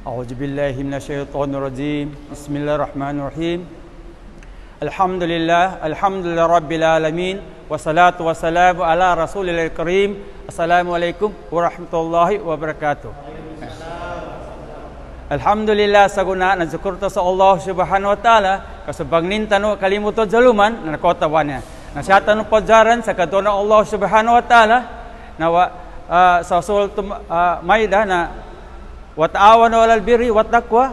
A'udzubillahi minasyaitonirrajim. Bismillahirrahmanirrahim. Alhamdulillah rabbil alamin. Wassalatu wassalamu ala rasulil karim. Assalamualaikum warahmatullahi wabarakatuh. Alhamdulillah saguna na syukurta sa Allah subhanahu wa ta'ala kasubang nintano kalimutan zaluman na nakotawannya. Nasyatan pajaran sa kadona Allah subhanahu wa ta'ala na sa surah Maidah na wa ta'awanu 'alal birri wat taqwa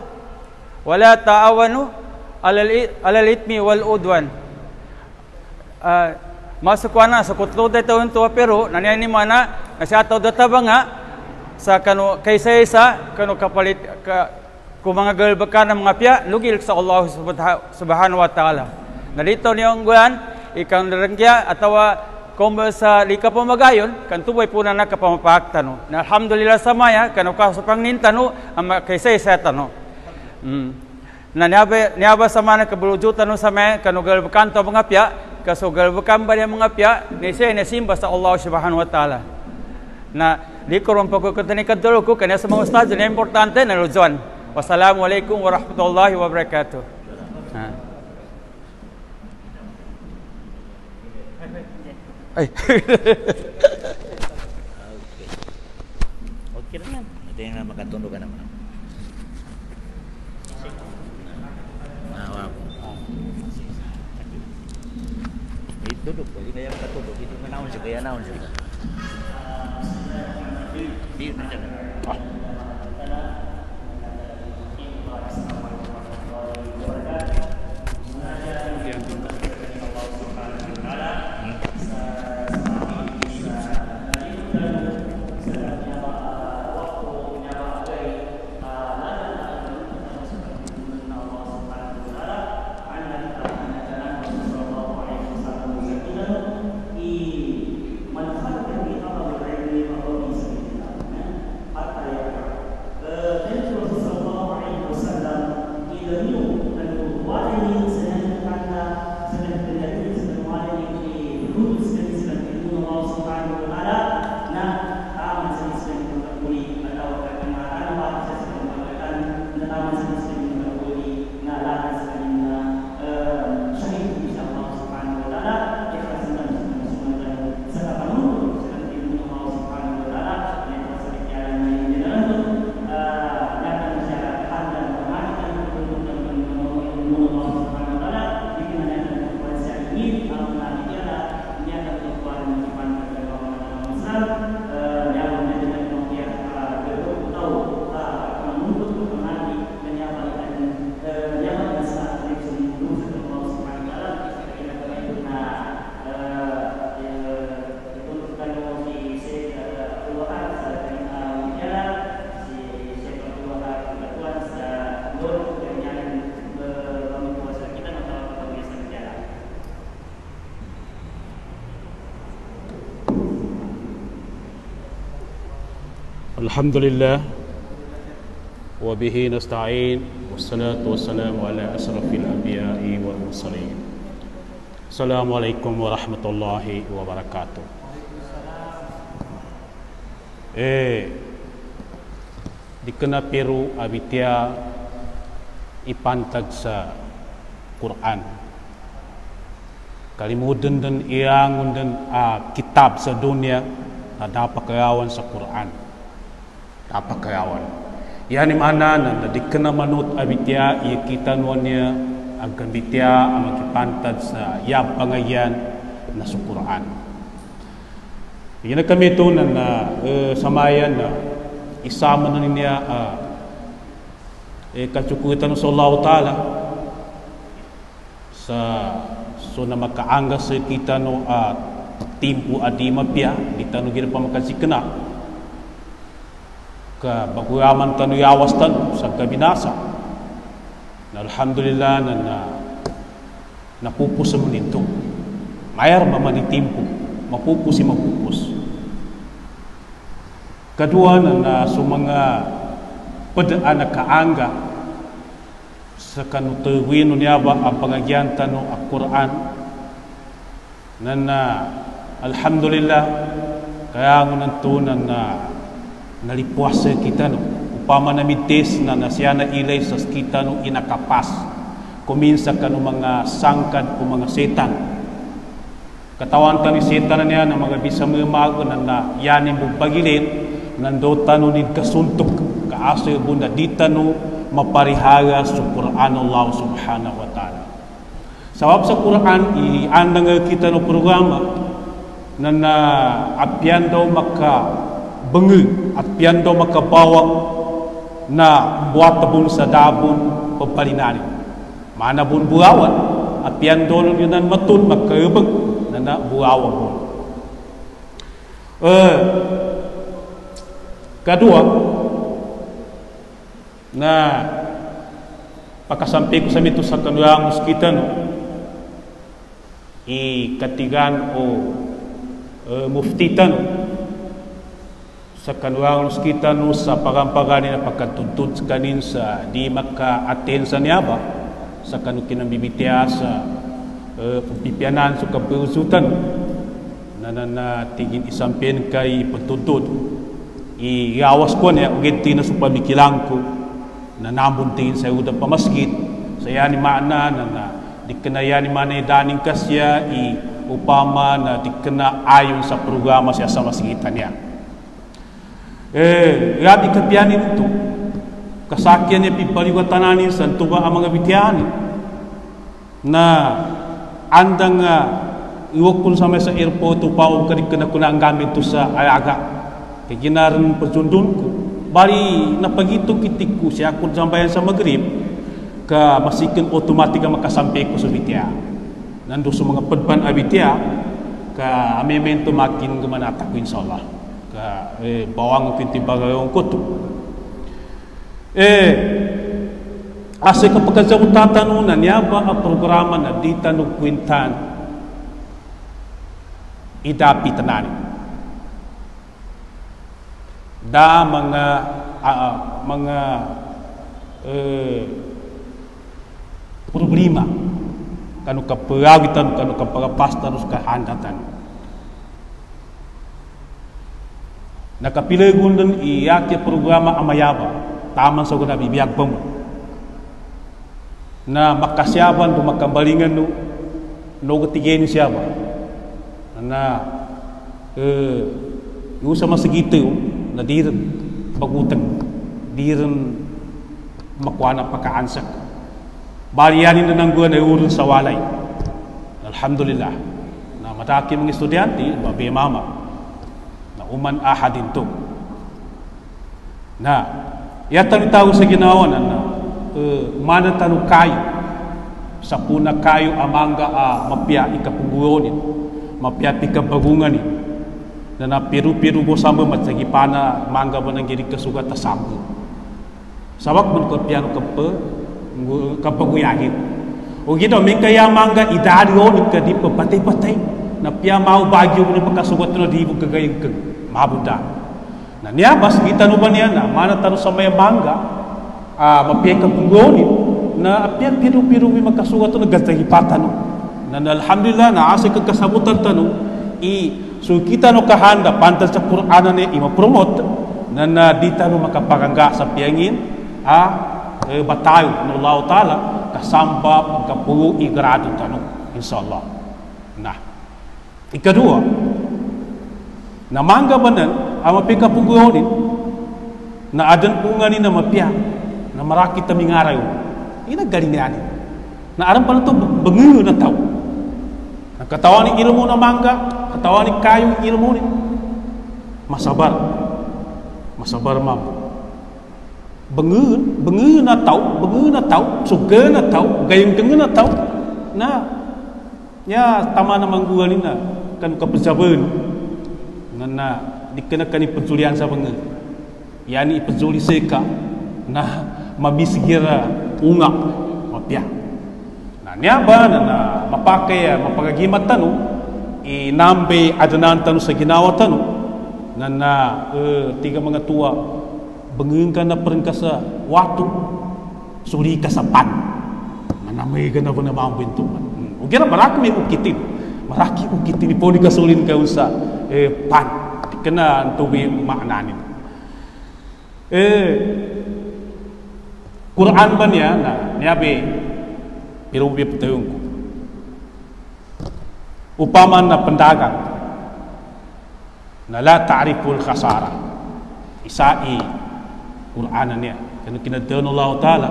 wa la ta'awanu 'alal ithmi wal udwan. Masukwana sa kutlo dito unto pero nanani mana nasyataw data banga sa kanu kaysa kanu kapalit kung mga galbakan ng mga piya lugil sa Allah subhanahu wa ta'ala. Nalito niyong guyan ikang narangkya atawa kung sa lika pamagayon kan tubay po na nakapamapaktan na alhamdulillah sa maya kanu kasupang nintano ang kaysa tano na niaba sa mana kabulujutan sa maya kanu galbakan to mga piya kaso galbakan ba mga piya ni siya simba sa Allah subhanahu wa ta'ala na di ko rin pagkakatanin kadalo ko kanya sa mga ustad na importante na lujuan. Wassalamualaikum warahmatullahi wabarakatuh. Ay. Okay naman. Ito yung makatundo ka naman. Duduk, hindi na yung makatulog. Hindi mo naon siya, kaya naon siya. Hindi na siya. Alhamdulillah wa bihi nasta'in wassalatu wassalamu ala asrafil anbiya'i wal mursalin. Assalamualaikum warahmatullahi wabarakatuh. Dikena peru abitia ipantag sa Quran. Kalimudun dan iang dan kitab sa dunia na dapat kayawan sa Quran. Apa kayawan yani mana na dikena manut abitia ia kita nuannya agan bitia amakipantad sa yab pangayan na sa Quran. Ina kami to na samayan na isama na niya kacukutan sa Allah Ta'ala sa so na makaangga sa kita no timpu adi mapya ditanu gina pamakasikena ka baguyaman tanu yawas tanu sa kabinasa na alhamdulillah na napupus sa muninto mayar mamanitimpo mapupus si mapupus kedua na sumanga padaan na kaangga sa kanutawin niya ba ang pangagyan tanu ang Quran na alhamdulillah kaya ngunang tunan na nalipuasa kita no upama na mites na siya na ilay sa kita no inakapas kuminsa ka no mga sangkad o mga setan katawan ta ni setan na niya na mga bisa mamago na yanin bubagilin nandota no ni kasuntok kaasa bunda dita no maparihara sa Quran Allah subhanahu wa ta'ala sabab sa Quran iandang kita no programa na apian daw maka bengi apian daw makabawa na buat tabun sa dabon papalinani mana bun buawan apian daw yun matun makaibag na buawan bun kedua na pakasampai ko sa mito sa kanurang kita no katigan o muftitan sa kanurang kita no sa pagampagani na pagkatuntut kanin sa di maka-aten sa niyaba sa kanu kinambibitya sa pipianan sa kapusutan na tingin isampin kay pagtuntut iawas ko niya uginti na sa pamikilang ko na nambuntingin sa udang pamaskit saya ni mana na di kena ya ni mana daning kasya upama na di kena ayon sa programa siya sa masgitan niya gabi kapianin ito kasakyan niya pipaliwatananin sa tuba ang mga bityanin na andang iwag kung sa may sa airport upaw ka di kena kuna ang gamit ito sa ayaga kaya ginaran pasundun ko bali napagito kitik ko siya kung sambayan sa Maghrib ka masikin otomatik ang makasampai ko sa bitya nando sa mga padpan abitya ka amemento makin gumanata ko insyaallah ka bawang kinti bagayong ko to asa kapag sa utatanunan niya ba ang programa na di tanong kwintan idapi tanani da mga problema kanu kaperawitan kanu kapagapastan us kahandatan nakapilegun din iyake programa amayaba taman sa guna bibiyag pamo na makasyaban do makambalingan no gatigen siya ba na yung sa masigito na diren pagutang diren makuha na pagkaansak balianin na ng guwan ay urun sa walay alhamdulillah na mataki mga estudyante babi mama na uman ahadin to na yatang tao sa ginawa na mana tanong kayo sa puna kayo amanga mapya ikapuguyonin mapya ikabagunganin na piru-piru mo sama matsagipana mangga mo nang girig kasugat ta sambo sabak man ko piano kapaguyagin o gito min kaya mangga idario ni kadi patay-patay na piya mau bagyo ni pagkasugat no di mo kagayag mabuda na niya bas kita no ba niya na mana tano sa may mangga mapya kapuguyonin na piya piru-piru mi magkasugat no gazagipatan na alhamdulillah na asa kagkasabutan tanong so kita no kahanda pantas sa Quran ni ima-promote na dita no makapagangga sa piyangin batayo no Allah Ta'ala kasamba kapulo igrado tanong insyaallah nah ikadua na mangga banan ang mapikapugunin na adan ungani na mapya na marakit ta mingarayo inagaling yan na aram pa na to bangulo na tao katawan ni ilmu na mangga katawan ni kayu ilmu ni masabar mam bengun na tau suga na tau gayung kengen na tau na ya tama na mangguan ni na kan kapejaban na dikenakan ni penjulian sa bengun yani penjuli seka na mabisigira ungak mapya niya ba na mapakai mapagagimat tanu inambe adanan tanu sa ginawa tanu na tiga mga tua bengeng ka na perengkasa waktu suri kasapan manamay ka na ba na mambinto ugira maraki ukitin po ni kasulin ka usa pan kena tuwi maknanin Quran ban ya na niabe irubi petungku upama na pendagang na la ta'riful khasara isai Quran niya kanu kinadun Allah taala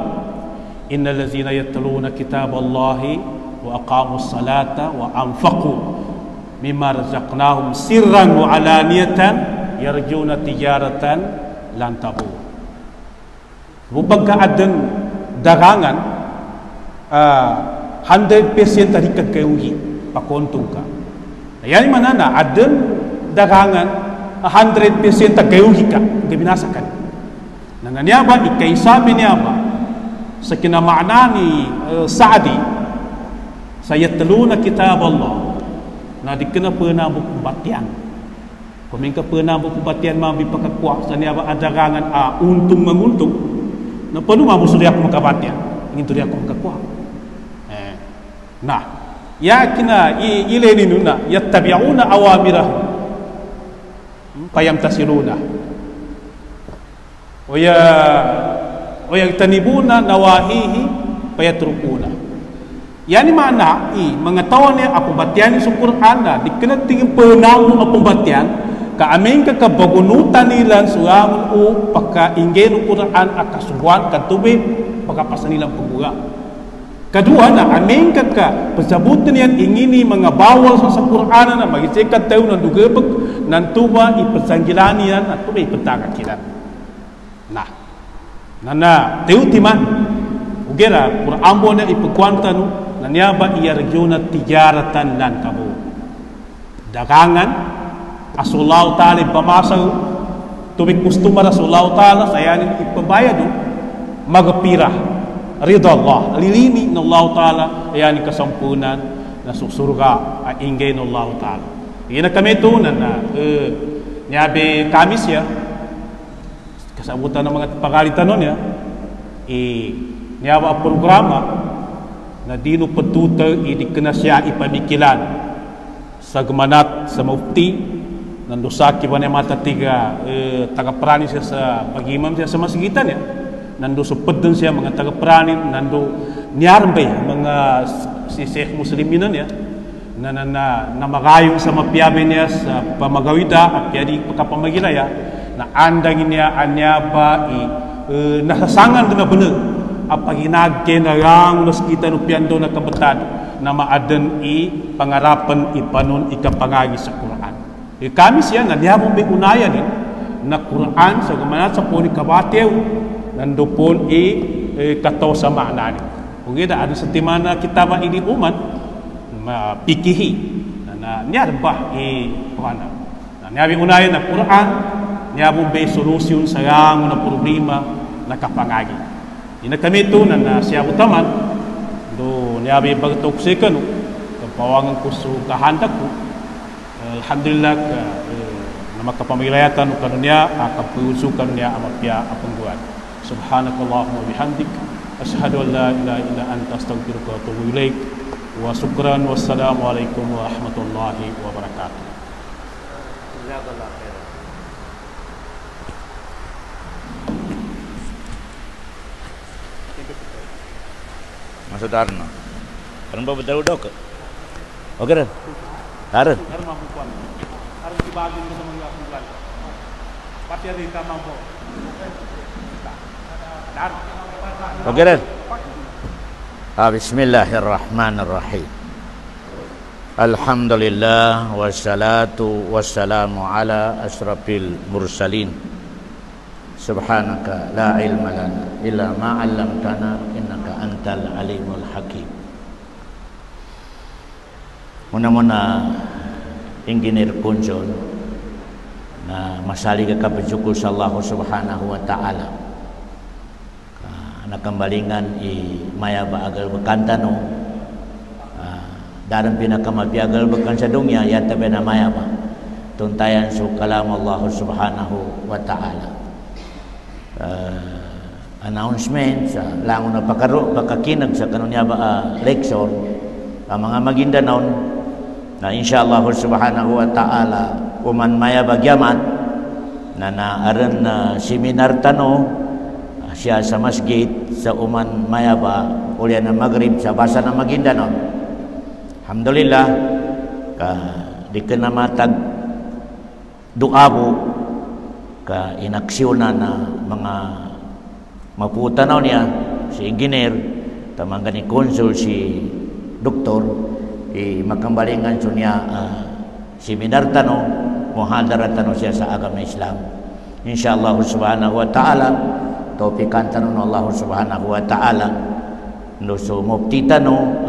innal ladzina yatluna kitaballahi wa aqamus salata wa anfaqu mimma razaqnahum sirran wa alaniyatan yarjuna tijaratan lan tabur. Rupagka adan dagangan 100% tadi kekeuhi pakontung ka. Yani mana na adan dagangan 100% takeuhi ka gebinasakan. Nanganiaba ikaisabi niya ba sa kinamana ni Sa'di sayatluna kitab Allah na dikena pernah buku batian komingka pernah buku batian mabi pakakuah sa niya ba adagangan untung menguntung na penuh mabu sudah aku makabatian ingin tu dia aku makakuah nah ya kina ile ni nuna yattabi'una awamirah payam tasiruna wa yajtanibuna nawahihi fayatrukuna. Yani mana mengetahuan ni apa batian su Quran dah dikena tinggi penamu apa batian ka amin ka bagunutan nilan suamun paka inggen Quran akasuan ka tubi paka pasanilang pagbuga. Kedua na amin ka pesabutan yang ingini mengabawal sa Quran na magisekat tahu nan dugebek nan tuba ipesanggilanian atau ipetaka kita. Nah nana teu timan ugera Quran bona ipekwantanu nanyaba iyarjuna tijaratan lan kabu dagangan asullahu ta'ala pamasag tubik customer asullahu ta'ala sayani ipabayad magpira ridha Allah lilini ng Allah ta'ala ayani kasampunan na surga ingay ng Allah ta'ala ina kami ito na nyabi kamis ya kasabutan ng mga pagalitan nun ya nyawa programa na dino patuta idikena siya ipamikilan sa gemanat sa mufti nandusaki ba niya mata tiga tagaprani siya sa pag-imam siya sa masigitan ya nando supedun siya mga tagaprani nando niyarbe mga si Sheikh Musliminan ya na magayong sa mapiyabe niya sa pamagawida at piyadi pagkapamagila ya na andangin niya anya ba nasasangan na benar apa ginagkenarang nos kita nupiando na kabetan na maaden pangarapan ipanon ikapangagi sa Quran. Kami siya na dihabong biunaya din na Quran sa gamanat sa puni kabatew nandupon kataw sa makna ni. Kung ida ada sa timana kita ba ini umat pikihi na niya ba Quran. Na niya biunaya na Quran niya bong be solusyon sa yang na problema na kapangagi. Ina kami ito na siya utaman do niyabi bagtoksikan kapawangan ko su kahandak ko alhamdulillah na makapamilayatan kanunya akapusukan niya amapya apangguan subhanakallahumma bihamdik asyhadu an la ilaha illa anta astaghfiruka wa atubu ilaik wa syukran wassalamu alaikum warahmatullahi wabarakatuh. Jazakallahu khairan. Masuk Darno. Kan bawa betul dok. Oke dah. Darn. Harus dibagi sama yang bulan. Pasti ada yang mampu. Darn. Oke dah. Bismillahirrahmanirrahim. Alhamdulillah wassalatu wassalamu ala asrafil mursalin. Subhanaka la ilma lana illa ma 'allamtana innaka antal alimul hakim. Muna-muna engineer kunjon na masali ka kapajuko sa Allah subhanahu wa ta'ala na kambalingan maya ba agal bekantano dalam pinakamabiagal bekan sa dunya yata bena maya ba tuntayan su kalam Allah subhanahu wa ta'ala. Announcement sa langon na pakakinag sa kanunya ba leksyon mga maginda naon na insyaallah subhanahu wa ta'ala uman maya bagyamat na aran seminar tano siya sa masjid sa Uman Mayaba ulian ng Maghrib sa basa ng Maguindanao. Alhamdulillah ka di ka na matag duabo ka inaksyonan na mga maputanaw niya si engineer tamang gani konsul si doktor makambalingan so niya seminar tano muhadara tano siya sa agama Islam insyaallah subhanahu wa ta'ala taufikan tano Allah subhanahu wa ta'ala no so mufti tano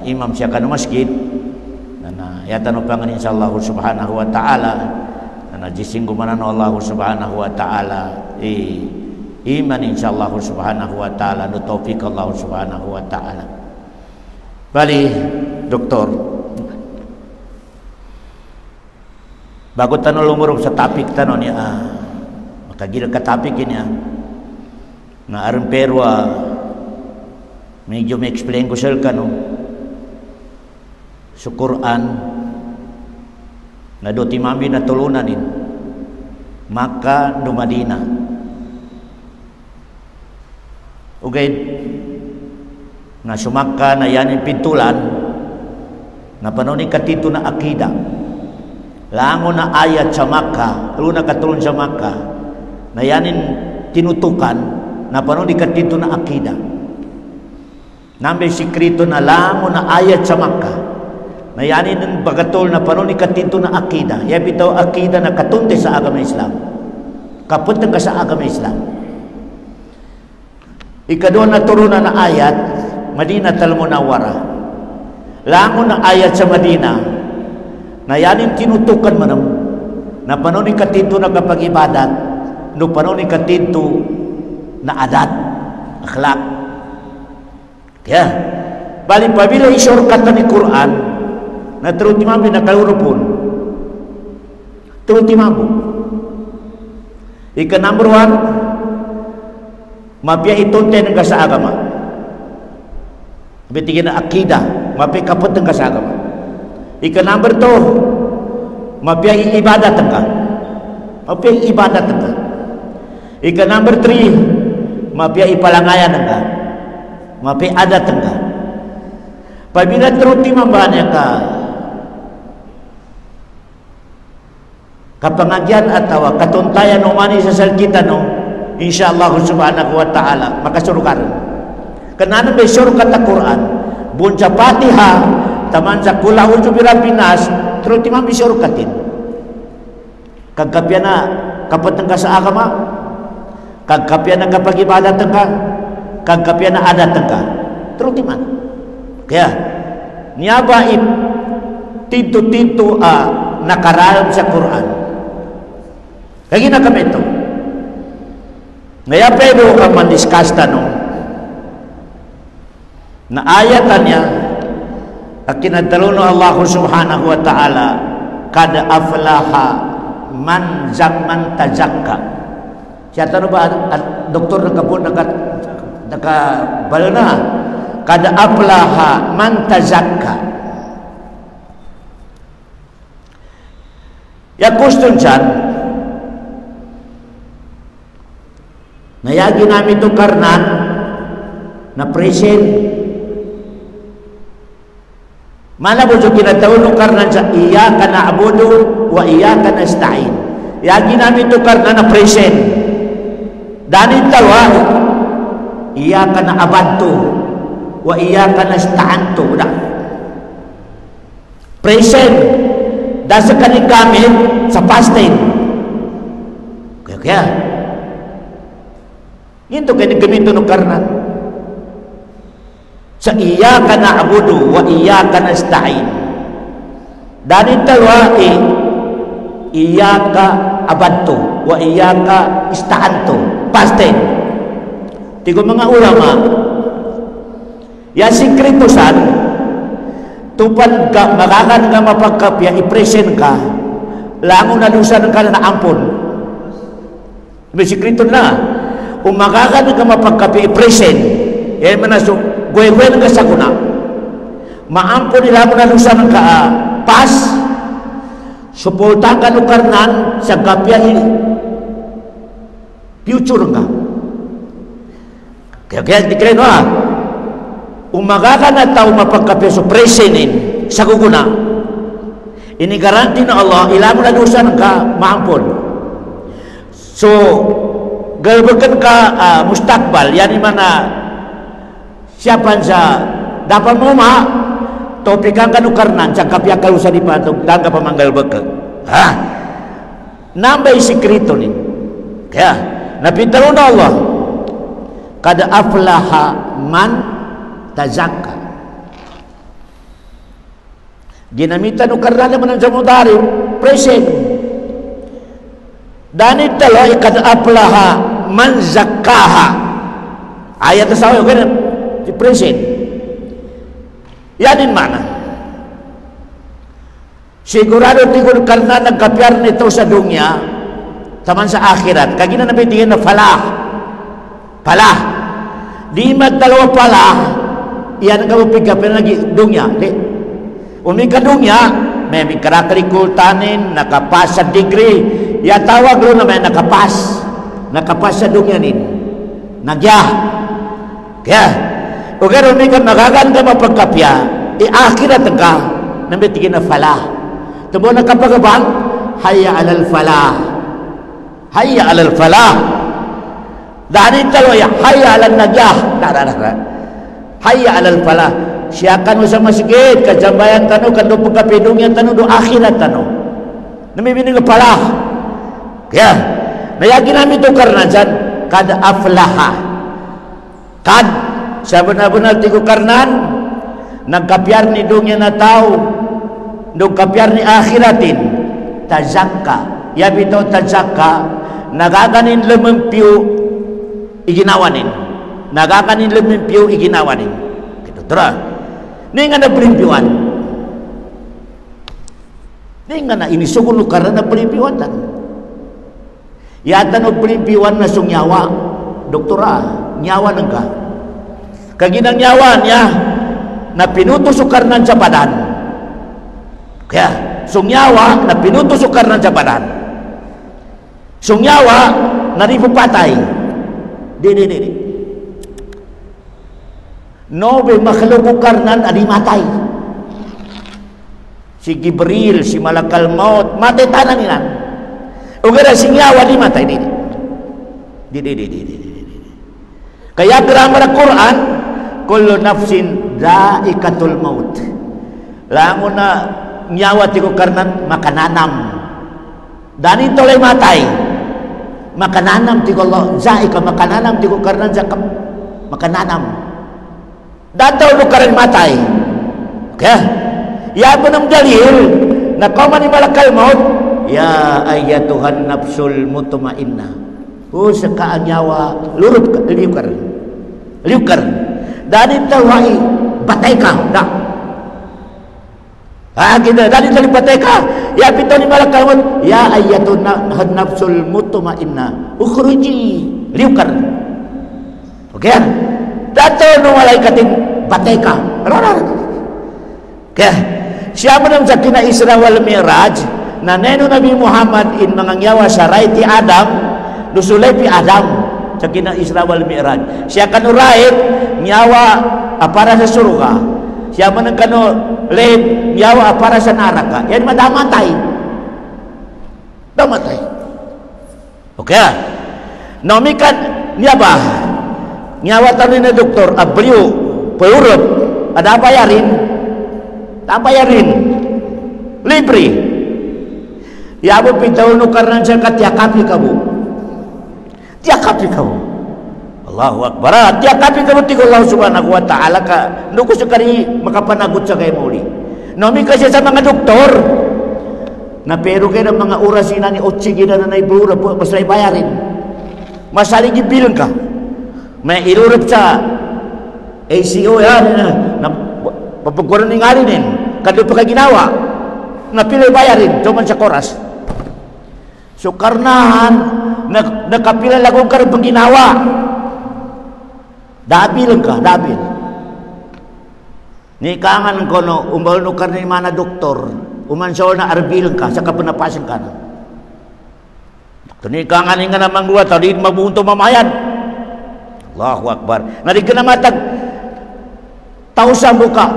imam siya kanu masjid na ya tano pangan insyaallah subhanahu wa ta'ala na jisinggo manano Allah subhanahu wa ta'ala iman insyaallah subhanahu wa ta'ala no taufik Allah subhanahu wa ta'ala. Bali doktor bago tanong lumurog sa topic tanong niya makagila ka topic niya na aron pero medyo may explain ko sir ka no sa Quran na do timambi na tulunan din Makkah do Madina ugay na sumakka na yanin pintulan na panoni katito na akida lango na ayat sa Makkah luna katulon sa Makkah na yanin tinutukan na panoni katito na akida nambe sikrito na lango na ayat sa Makkah na yanin ng bagatol na panoni katito na akida ya bitaw akida na katunte sa agama Islam kaputang ka sa agama Islam ikadua na turunan na ayat Madinah al-Munawwarah lango na ayat sa Madina na yanin tinutukan manam na panoni katito na kapag ibadat no panoni katito na adat akhlak kaya bali pabila isyurkat ni Quran na terutimambi na kalurupun terutimambu ika number 1 mapia itunte ng sa agama bitigin na akida mapia kapot ng sa agama ika number 2 mapia ibadat ka mapia ibadat ka ika number 3 mapia ipalangayan ka mapia adat ka pabila teruti mambanya ka kapangagian atau katuntayan umani sa salkita no insyaallah subhanahu wa ta'ala makasurukan kenana be surukat Al-Quran bunca Fatihah taman sa kula uju birabinas terus timam bisurukatin kagkapiana kapateng ka sa agama kagkapiana kapag ibadat ka kagkapiana adat ka terus timam kaya niaba tintu-tintu nakaralam sa Quran kaya na kami ito ngaya pero ka man-discuss tanong na ayatan niya akinadalo no Allah subhanahu wa ta'ala kad aflaha man tazakka siya tanong ba doktor nakapun nakabalana kad aflaha man tazakka ya kuston siyan nayagi namin ito karnan na present mana po so kinatawin ng karnan sa iyaka na'budu wa iyaka nasta'in yagi namin ito karnan na present danin tawa iyaka na'abadtu wa iyaka nasta'antu present dasa kaning gamit sa past tense kaya ito kaya gamito ng karnan sa iyaka na'budu wa iyaka nasta'in dani talwa iyaka abadtu wa iyaka ista'antu past tense tigo mga ulama ya sikritusan tupad ka makakan nga mapagkapya i-present ka lango na lusan ka na ampon may sikrito na umakakan ka mapagkapi i-present yan manaso gwe-gwe ka sa kuna maampon nila mo na lusan ka pas suportahan ka no karnan sa kapya future ka. Kaya dikira no umaga ka na tao mapagkapeso presenin sa guguna. Ini garanti na Allah ilang na dosa ka maampon. So galbakan ka mustakbal yani mana siapa sa dapat mo topikan kanu karnan cakap ya kalau sa dipatok dan ka pamanggal beka. Nambay sikrito ni. Kaya napitaro na Allah kad aflaha man tazakka. Ginamitan no karnan man sa mudari present. Dan itulah kad aflaha man zakkaha. Ayat tersawai kan di present. Yanin mana? Sigurado tigul karena nagkapiar nito sa dunya taman sa akhirat. Kagina na bitingin na falah. Falah. Di magdalawa falah. Iyan ang kapipigapin lagi dunya. Umika dunya, may karakterikul tanin, nakapas sa degree. Ya tawag lo na may nakapas. Nakapas sa dunya nin. Nagyah. Kaya, kaya umika nagaganda mapagkapya, akhirat ka, nabitingin na falah. Tabo na kapagabang, hayya alal falah. Hayya alal falah. Dahil talo ya, hayya alal nagyah. Hayya alal falah. Siyakan mo sa masjid, kajambayan tano, kando pagkapidong yan tano, do akhirat tano. Namibining na falah. Kaya, nayagin namin ito karnan dyan, kad aflaha. Kad, sa benar-benar tigo karnan, nagkapyar ni dunya na tao, nung kapyar ni akhiratin tazakka ya bitaw tazakka nagaganin lumempiu iginawanin nagaganin lumempiu iginawanin gitu tara ninga na pelimpiwan ninga na ini sugulo karena na pelimpiwan tan yata no pelimpiwan na sungyawa doktora nyawa nangka kaginang nyawa niya na pinutusukar ng jabadan. Kaya, sungyawa na pinutusukar ng jabadan. Sungyawa na ripupatay. Di. Nobe makhlukukar nan adimatay. Si Gibril, si Malakal Maut, matay tanan nilan. Ugara singyawa di matay. Di. Kaya grammar Quran, kullu nafsin dha'iqatul maut. Lamun na nyawa tigo karnan makananam. Dan ito lay matay. Makananam tigo Allah dha'iqa makananam tigo karnan zakap makananam. Dataw mo karan matay. Okay? Ya benam dalil na kauman ni malakal maut ya ayatuhan nafsul mutmainnah. Saka ang nyawa lurup liukar dari tawai batay ka dah kita dari tali batay ka ya pito ni malakal ya ayatun nafsul mutmainnah ukhruji liukar okay dato no malaikatin batay ka okay siya man ang sakina Isra wal Mi'raj na neno Nabi Muhammad in mga nyawa sa raiti Adam nusulay pi Adam sa kina Isra wal Mi'raj siya kanu right nyawa para sa surga siya man kanu late nyawa para sa neraka yan madamatay okay nomikan niya ba nyawa tanin na doktor abriyo payurot ada bayarin libre yabo pitaw no karnan siya katiakapi kamu Allahu Akbar tiakapi kamu tigo Allah subhanahu wa ta'ala ka nuko sukari makapanagot sa kayo muli nomi kasi sa mga doktor na pero kayo ng mga orasina ni otsigi na naibura po masay bayarin masaling gibilang ka may irurap sa ACO yan na papagwaran ng alinin kadto pa ginawa na pilay bayarin tuman sa koras so karnahan nakapila lagong ka rin pang ginawa dabil ni kangan ko no umbal no karni mana doktor umansol na arbil ka sa kapunapasan ka na Tuni kangan ingan namang dua tau di mabunto mamayan. Allahu Akbar. Ngadi kena matag tausan buka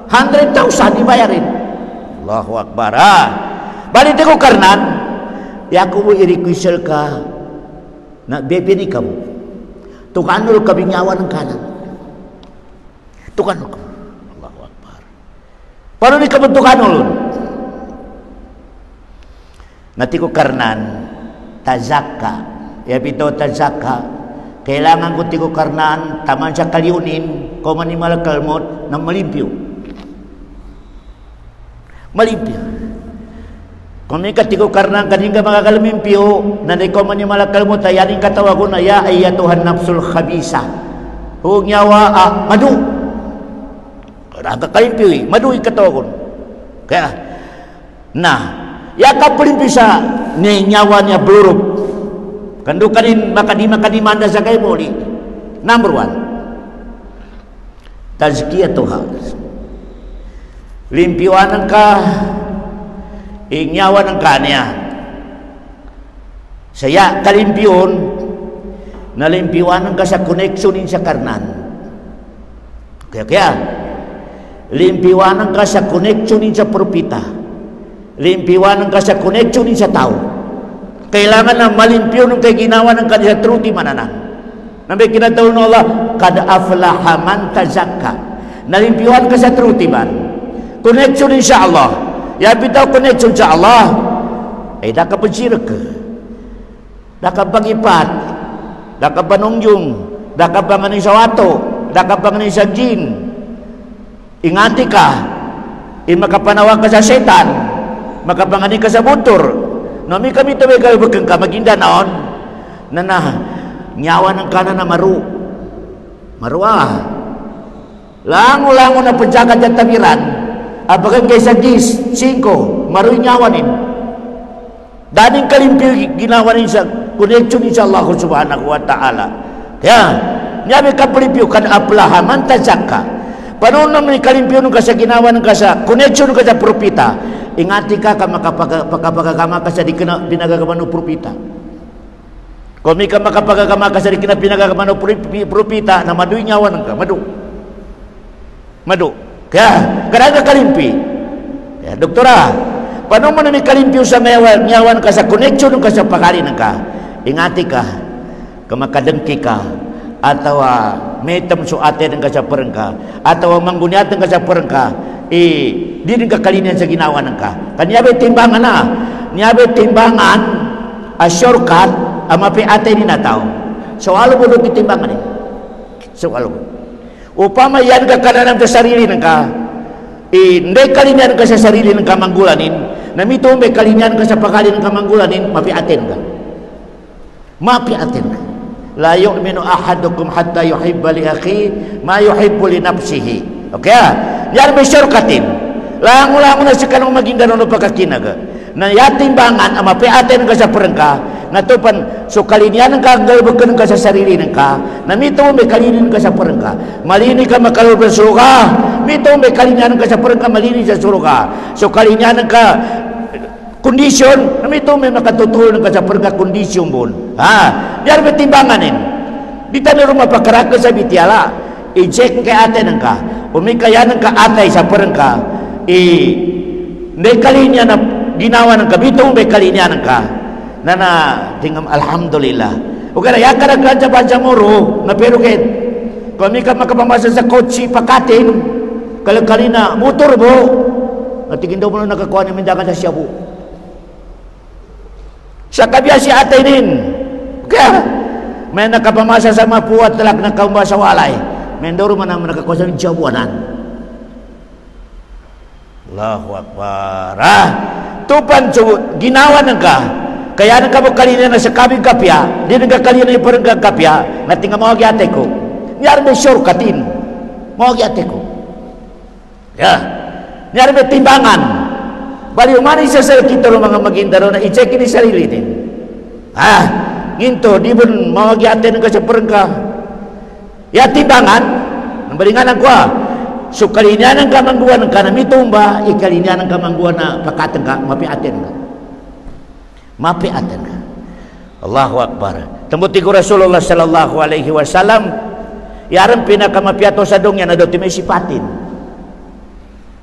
100,000 dibayarin. Allahu Akbar. Balik ko karnan ya aku mau i-requesal ka na bebe ni kamu tukanul ka binyawan ng kanan tukanul ka. Allahu Akbar. Paano ni kamu tukanul nati ko karnan tazaka ya bito tazaka kailangan ko tiko karnan taman sa kaliunin ko manimal kalmot na malimpyo kung may katiko karnan kaning ka makakalimpyo na ko manimal kalmot ayaning katawagon na ya ayatuhan nafsul khabisa huwag nyawa madu nakakalimpyo madu ikatawagon kaya na yakap pelimpyo sa ni nyawa niya bluruk kandu kanin makadimanda sa kay muli. Number 1 tazkiyatuha limpiwanan ka inyawa ng kanya saya kalimpiyon na limpiwanan ka sa koneksyonin sa karnan kaya limpiwanan ka sa koneksyonin sa propita limpiwanan ka sa koneksyonin sa tao kailangan na malimpyo nung kay ginawa ng kanila truti mananan nabi kinatawag ng Allah kad aflaha man tazakka nalimpyuhan ka sa truti man koneksyonin sa Allah ya bitaw koneksyon sa Allah ay dakapagsirag ka dakapagipat dakapanungyong dakapanganin sa wato dakapanganin sa jin ingati ka makapanawag ka sa setan makapangani ka sa butor nami kami tabi kayo bakang ka maginda naon na nyawa ng kanan na marwa lango na penjaga dyan tamiran abagan kay sa 10 5 maruy nyawanin daning kalimpyo ginawanin sa connection insya Allah subhanahu wa ta'ala kaya nyabi ka palimpyo kan aplaha man tazakka paano naman kalimpyo nung ka sa ginawa ng ka sa connection nung ka sa propita ingati ka makapagagama ka sa di pinagagaman ng propita kung may ka makapagagama ka sa di pinagagaman ng propita na madu'y nyawa ng ka madu kaya kadang kalimpi ya doktora paano mo na may kalimpyo sa nyawan ka sa connection ka sa pagkalin ka ingati ka kamakadengki ka atau may tamso atin ka sa perengka atau mangguniatan ka sa perengka di kakalinan sa ginawa ng ka kanyabe timbangan na nyabe timbangan shortcut amapi atin ni nataw so alo mo doon timbangan so alo upama yan ka kanan sa sarili ng ka hindi kalinan ka sa sarili ng kamanggulanin na mito may kalinan ka sa pagkalin ng kamanggulanin mapi atin ka la yu'minu ahadukum hatta yuhibba li akhi ma yuhibbu li nafsihi okay yan may shortcutin lango na sa kanong maginda no pagkakinaga na yatimbangan ama piaten ka sa perengka natupan so kalinian ka galbukan ka sa sarili ng ka na mito may kalinin ka sa perengka malini ka makalubra suruga mito may kalinian ka sa perengka malini sa suruga so kalinian ka kondisyon na mito may makatutunan ka sa perengka kondisyon bon diyan may timbanganin di tanong mapakarak ka sa bitiala i-check kay aten ng ka umikayan ka atay sa perengka may kalinya na ginawa ng kabitong may kalinya ng ka na tingam alhamdulillah o kaya yaka nagkanta bansa moro na pero kaya kung may ka makapamasa sa kotsi pakatin kalina motor mo at tingin daw mo na nakakuha ni mindakan sa siyabu sa kabya si atay din kaya may nakapamasa sa mapuat talak ng kaumba sa walay may daw man naman nakakuha sa siyabuanan Allahu Akbar tupan ginawa ng ka kaya nang kamo kalina na sa kabing kapya di nang kalina yung parang kapya na tinga mga gyate ko niyari may shortcutin mga gyate ko niyari may timbangan bali umani sa kita ng mga magindaro na i-check ni sarili din nginto di bon mga gyate nang sa parang ka timbangan ang balingan ko so kalinya ng kamangguan ng kanamitumba ikalinya ng kamangguan na pakateng ka mapiaten ka Allahu Akbar. Tembuti ku Rasulullah sallallahu alaihi wasallam yaran pinakamapiato sa dongya na doti may sipatin.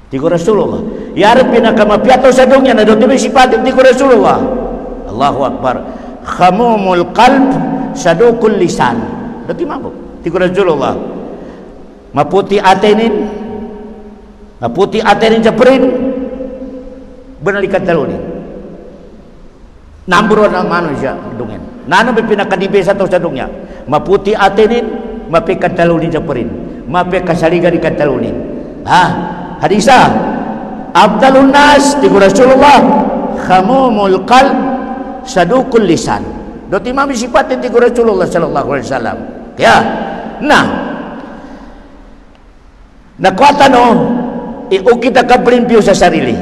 Tigo Rasulullah. Yaran pinakamapiato sa dongya na doti may sipatin tigo Rasulullah. Allahu Akbar. Khamumul qalb sadukul lisan. Doti mabuk. Tigo Rasulullah. Maputi atenin. Maputi atenin japrin. Benalikat talunin. Number 1 ang manusia dungen. Nana may pinakadibe sa to sa dungya. Maputi atenin, mapikatalunin sa parin. Mapikasaligan ni katalunin. Hadisa. Abdalun nas ti Rasulullah khamumul qalb sadukul lisan. Doti mami sipatin ti Rasulullah sallallahu alaihi wasallam. Kaya nakuata no kita kablimpyo sa sarili.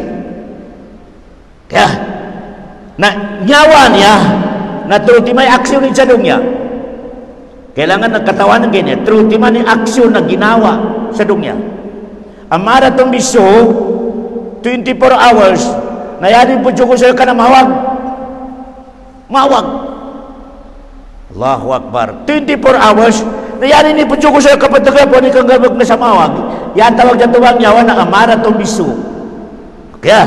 Kaya nyawa niya truti may aksyon ni sa dunya. Kailangan nagkatawanan ganyan. Truti man ni aksyon na ginawa sa dunya. Amara tong biso 24 hours na yanin po ko sa'yo ka na mawag. Allahu Akbar. 24 hours na yanin ni po ko sa'yo kapag po ni kang gabag na sa mawag. Yan tawag dyan tuwang nyawa na amara tong biso. Kaya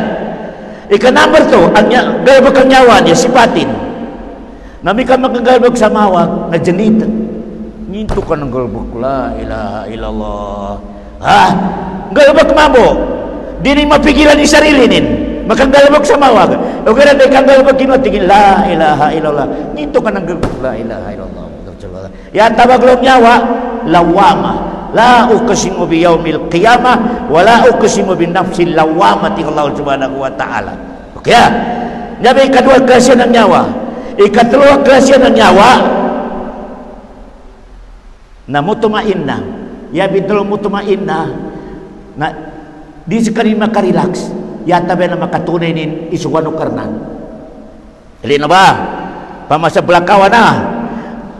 number 2 ang gabag kang nyawa niya sipatin. Nami ka magagalbag sa mawag na janita. Ninto ka ng galbag. La ilaha illallah. Galbag mamo. Di rin mapigilan ni sarili nin. Makagalbag sa mawag. O kaya na kang galbag kinatingin. La ilaha illallah. Ninto ka ng galbag. La ilaha illallah. Yan tawag lang nyawa. Lawama. La uqsimu bi yaumil qiyamah. Wa la uqsimu bin nafsil lawamati Allah subhanahu wa ta'ala. Kaya nabi kadua klasya ng nyawa. Ikatulong klasya ng nyawa na mutumainna. Yabitul mutumainna na di sekali makarelax. Yata ba na makatunay nin isuwano karnan. Ili na ba? Pamasa belakawa na.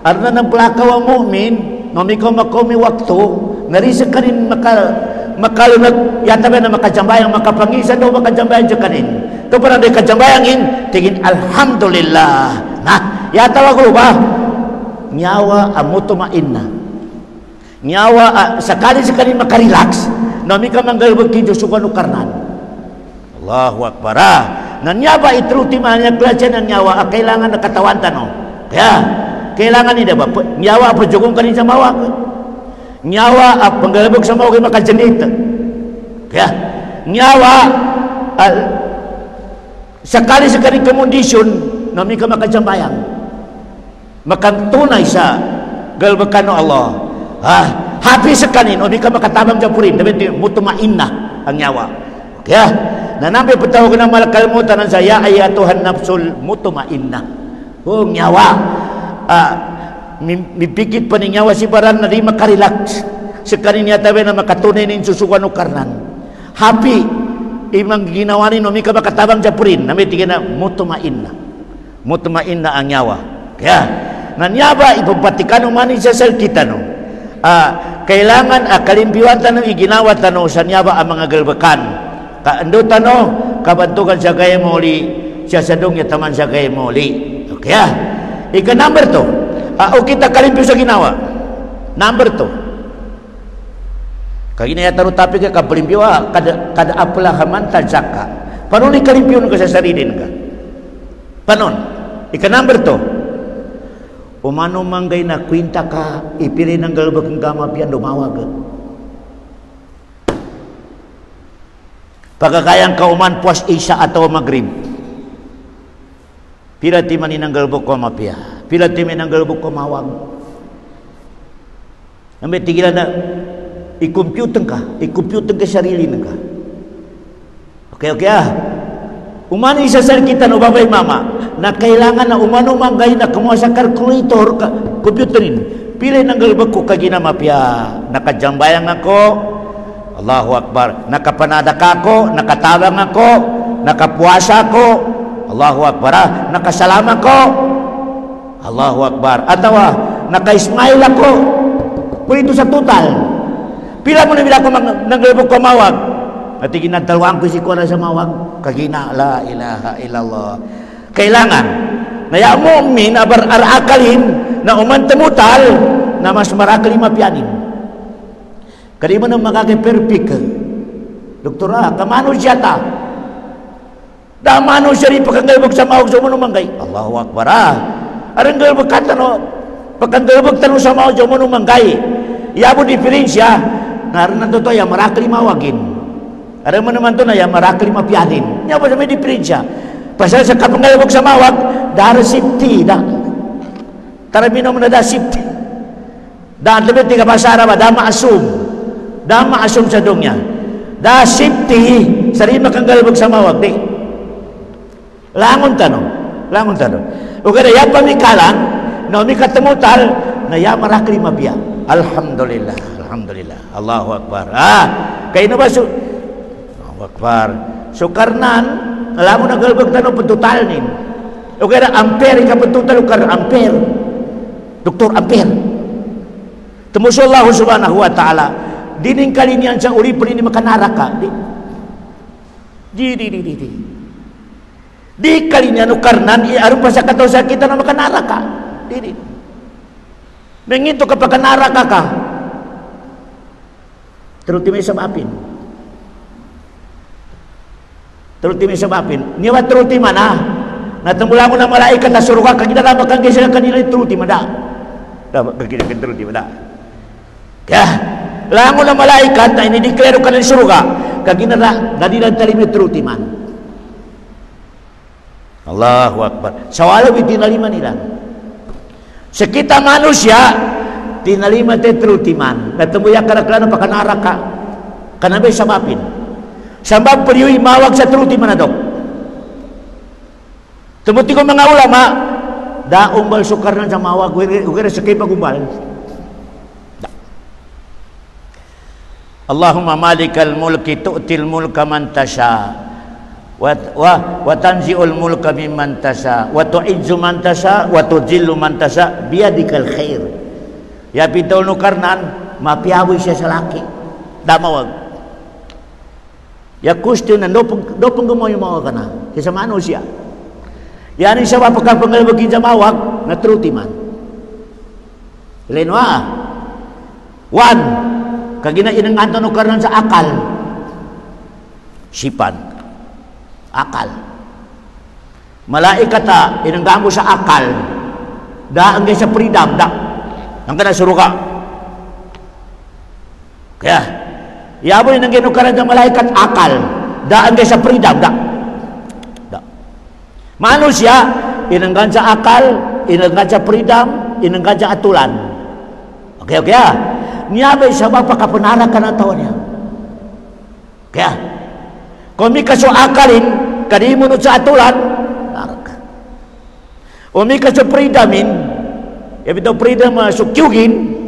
Arna ng belakawa mu'min nomikaw makomi waktu nari sekarin makalunag yata ba na makajambayang makapangisan daw makajambayang jakanin. Ito pa na di kajambayangin tingin alhamdulillah. Yata wag ba? Nyawa amutumainna. Nyawa sakali makarelax. Nami ka manggalbag kinyo sukano karnan. Allahu Akbar. Nanyaba itruti man niya klasya ng nyawa kailangan nakatawan tanong. Kaya kailangan ni ba? Nyawa apa jugong kanin sa mawag. Nyawa apa panggalbag sa mawag makajanita. Kaya nyawa sakali kemondisyon nami ka makajambayang makantunay sa galbakan ng Allah happy sa kanin o di ka makatabang japurin dapat mutumainna ang nyawa kaya nanampi patawag ng malakalimutan ng saya ayatuhan nafsul mutumainna nyawa mipikit pa ni nyawa si baran na di makarelax sa kanin yata na makatunay nin susukan o karnan happy imang ginawa ni nami ka makatabang japurin nami tigin na mutumainna ang nyawa. Kaya nanyaba ipapatikan umani sa kita no. Kailangan kalimpiwan tanong iginawa tanong sa nyaba ang mga galbakan. Kaando tanong kabantugan sa gaya muli siya sa dong taman sa gaya muli. Kaya number 2. O kita kalimpyo sa ginawa. Number 2. Kagina yata ro tapi ka kalimpyo kada apla haman tazaka. Paano ni kalimpyo ka sa sarili ka? Panon, number 2. Umano manggay na kwinta ka, ipili ng galbag ng gamapian, dumawag. Pagkakayang ka uman puas isa atau magrib. Pila timanin ng galbag ko mapia. Pila timanin ng galbag ko mawag. Namay tigilan na, i-compute ka sarili na ka. Okay. Umani sa kita no babay mama na kailangan na umano manggay na kumuha sa calculator computerin pili ng galbag ko kagina mapya nakajambayang ako Allahu Akbar nakapanada ka ako nakatabang ako nakapuasa ako Allahu Akbar nakasalama ko Allahu Akbar atawa naka-smile ako pwede sa total pila mo na bila ko ng galbag ko mawag at iginadalawang ko si Kuala sa mawag kagina la ilaha illallah Kailangan na ya mu'min akalin na uman temutal na mas marakal 5 pianin. Kadi mana makake-perfect doktora ka manusia ta. Da manusia ri pakangalbog sa maog sa manumangay. Allahu akbar. Arang galbog katano pakangalbog tanu sa maog sa manumangay. Iabo diferensya karena to ya marakal 5 wagin. Arang man to na ya marakal 5 pianin. Nya ba sa may diferensya? Pasal sa kapangalbog sa mawag dar safety da. Tara minom na da safety. Da lebih 3 bahasa Arab da maasum sa dongnya. Da safety sari makanggalbog sa mawag di. Langon tanong. O kada ya pamikalan na mi katemutal na ya marakli mabia. Alhamdulillah. Allahu akbar. Kay no ba Allahu akbar. So karnan alam mo nagalbog tanong pentutal nin. O kada ampere ka pentutal ukar ampere. Doktor ampere. Temuso Allah subhanahu wa ta'ala dining kalinian sa uri prin ni makanaraka. Di kalinian ukarnan iarum pa sa katosa kita na makanaraka. Di. Mengito ka pakanaraka ka. Teruti may sabapin. Niwa teruti mana? Natemula mo na malaikat na suruka kagina na makangge sila kanila teruti mana? Dapat kagina teruti mana? Ya, langon na malaikat na inideklaryo ka ng suruka kagina na nadilang talim teruti man. Allahu akbar. Sawala tinalima nila. Sa kita manusia tinalima te trutiman. Natemuya karaklan pakanaraka. Kanabay sabapin. Sabab periyoy mawag sa trutiman na dok. Tumuti ko mga ulama da umbal sukar na sa mawag ugera sa kay pagumbal. Allahumma malikal mulki tu'til mulka man tasha. Wa tanzi'ul mulka mimman tasha wa tu'izzu man tasha wa tudhillu man tasha biyadikal khair. Ya pitol no karnan mapiawi siya sa laki damawag ya question do penggumo yung mga kana sa manusia yani siya pagkapangalbagin sa mawag na truti man lenwa one kagina inang anto no karnan sa akal sipan akal malaikata inanggamo sa akal daan sa freedom da ang kana suruka kaya yabo nang ginukaran sa malaikat akal daan sa freedom da manusia inanggan sa akal inanggan sa freedom inanggan sa atulan okay niya ba sa pagkapanara ka na tawa niya kaya kung may kaso akalin, kadimunod sa atulan, narak. O may kaso freedomin, ito freedom sukyugin,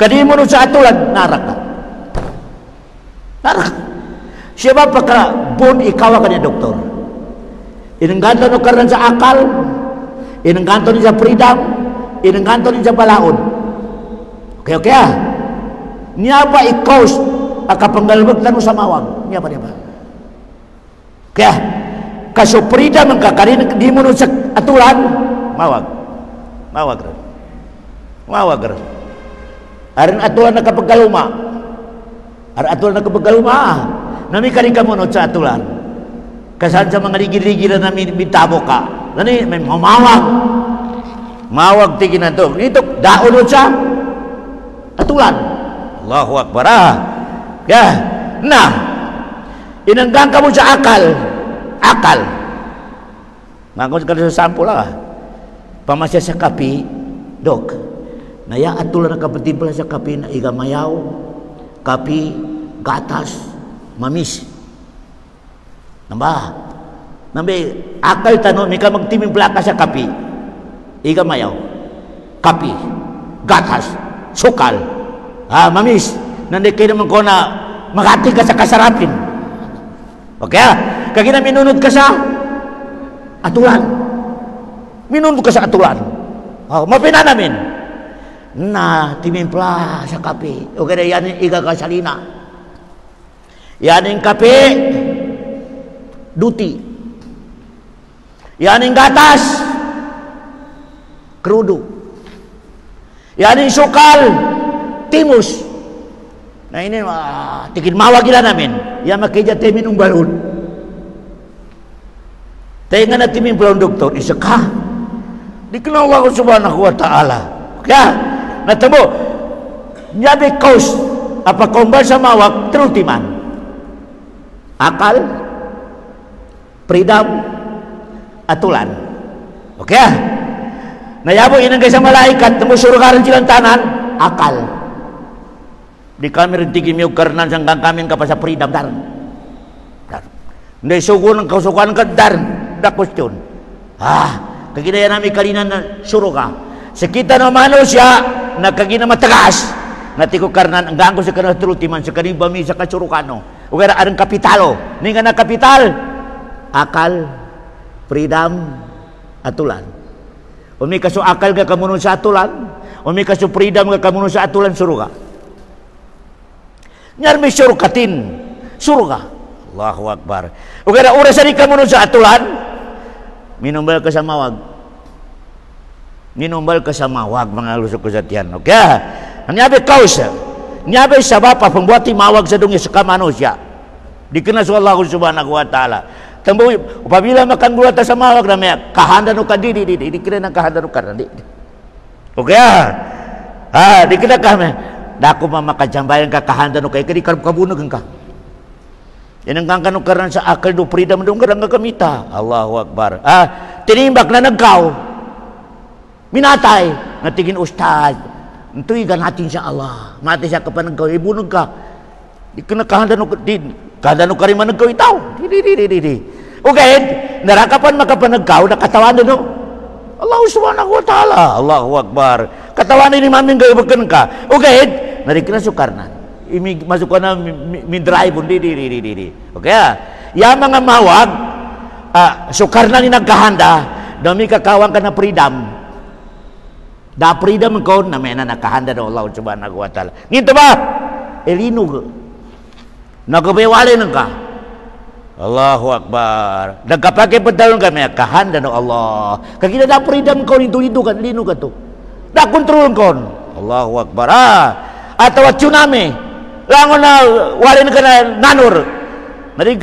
kadimunod sa atulan, narak ka. Narak. Siya ba pagka-bon ikaw ka niya, doktor? Inangganto no karan sa akal, inangganto niya sa freedom, inangganto niya sa balaod. Okay. Niya ba ikaw akapanggalbag tanong sa mawag? Niya ba? Kaya kasuprida magkakarin di mo sa atulan mawag rin arin atulan na kapagkaluma nami karin ka mo sa atulan kasan sa mga ligid-ligid na mitabo ka nani may mawag tigin na to ito daunod sa atulan Allahu akbar kaya na inanggang ka mo sa akal ngakon ka sa sample pamasya sa kapi dok naya atulan na kapatimpla sa kapi na igamayaw kapi gatas mamis nambi akal tanong mika magtimimpla ka sa kapi igamayaw kapi gatas sukal mamis nandiyan kayo naman ko na magati ka sa kasarapin. Okay kagina minunod ka sa atulan. Minunod ka sa atulan. Mapina namin. Na timimpla sa kape. Okay na yan igagasalina. Yan yung kape. Duty. Yang gatas kerudu. Yang sukal timus. Nah ini tikin mawa gila namin. Yang makija temin umbalun. Tengan na timin belum doktor isakah. Dikenal Allah Subhanahu wa taala. Ya, natabo. Nyabe kaus apa kombal sama wak terutiman. Akal, peridam, atulan. Oke ya. Nah yabo inang sa malaikat temu surga rin silang tanan akal. Di kami rin tigi miyog karnan sanggang kami kapasa peridam dar. Hindi sugun ang kausukan ka dar. Da question. Kagidaya namin kalinan na surga. Sekita na manusia na kagina matagas. Natiko karnan ang ganggo sa kanang terutiman sa kaning bami sa kasurukano. Ugara arang kapitalo. Ninga na kapital. Akal, peridam, atulan. Umi kaso akal ka kamuno sa atulan, umi kaso freedom ka kamuno sa atulan suruga. Nyar may surukatin, suruga. Allahu Akbar. Ugara oras ani kamuno sa atulan, minumbal ka sa mawag. Minumbal ka sa mawag mga lusok ko sa tiyan. Okay? Nyabe kausa. Nyabe sabab pembuati mawag sa dunia sa manusia. Dikena sa Allah Subhanahu wa taala. Tambo apabila makan gula ta sama wag namanya kahanda no kadidi dikira nang kahanda no karandi. Okay dikira kami dako mamakajambayan ka kahanda no kay kadi kabunog ka. Yan ang kanu karan sa akal do freedom do ngadang kamita. Allahu Akbar. Tinimbak na nagkaw. Minatay natigin ustad. Tuigan natin sa Allah. Mati siya kapanagkaw ibunog ka. Dikira kahanda no kadidi kada no kariman nagkaw itaw. Okay, narakapan makapanagkaw nakatawan no. Allah Subhanahu wa taala. Allahu Akbar. Katawan ni mamin gawagkan ka. Okay, narikna sukarnan. Imi masuk na midrive di. Okay. Ya mga mawag sukarnan ni nagkahanda dami kakawang ka na freedom. Da freedom ko na may nakahanda do Allah Subhanahu wa taala. Ngito ba? Elinog. Nagabewali nang ka. Allahu Akbar. Nagkapake padalon kami kahanda no Allah. Kagina da freedom ko nito kan lino ka to. Da kontrol kon. Allahu Akbar. Atau tsunami. Langon na wali na kana nanur. Nari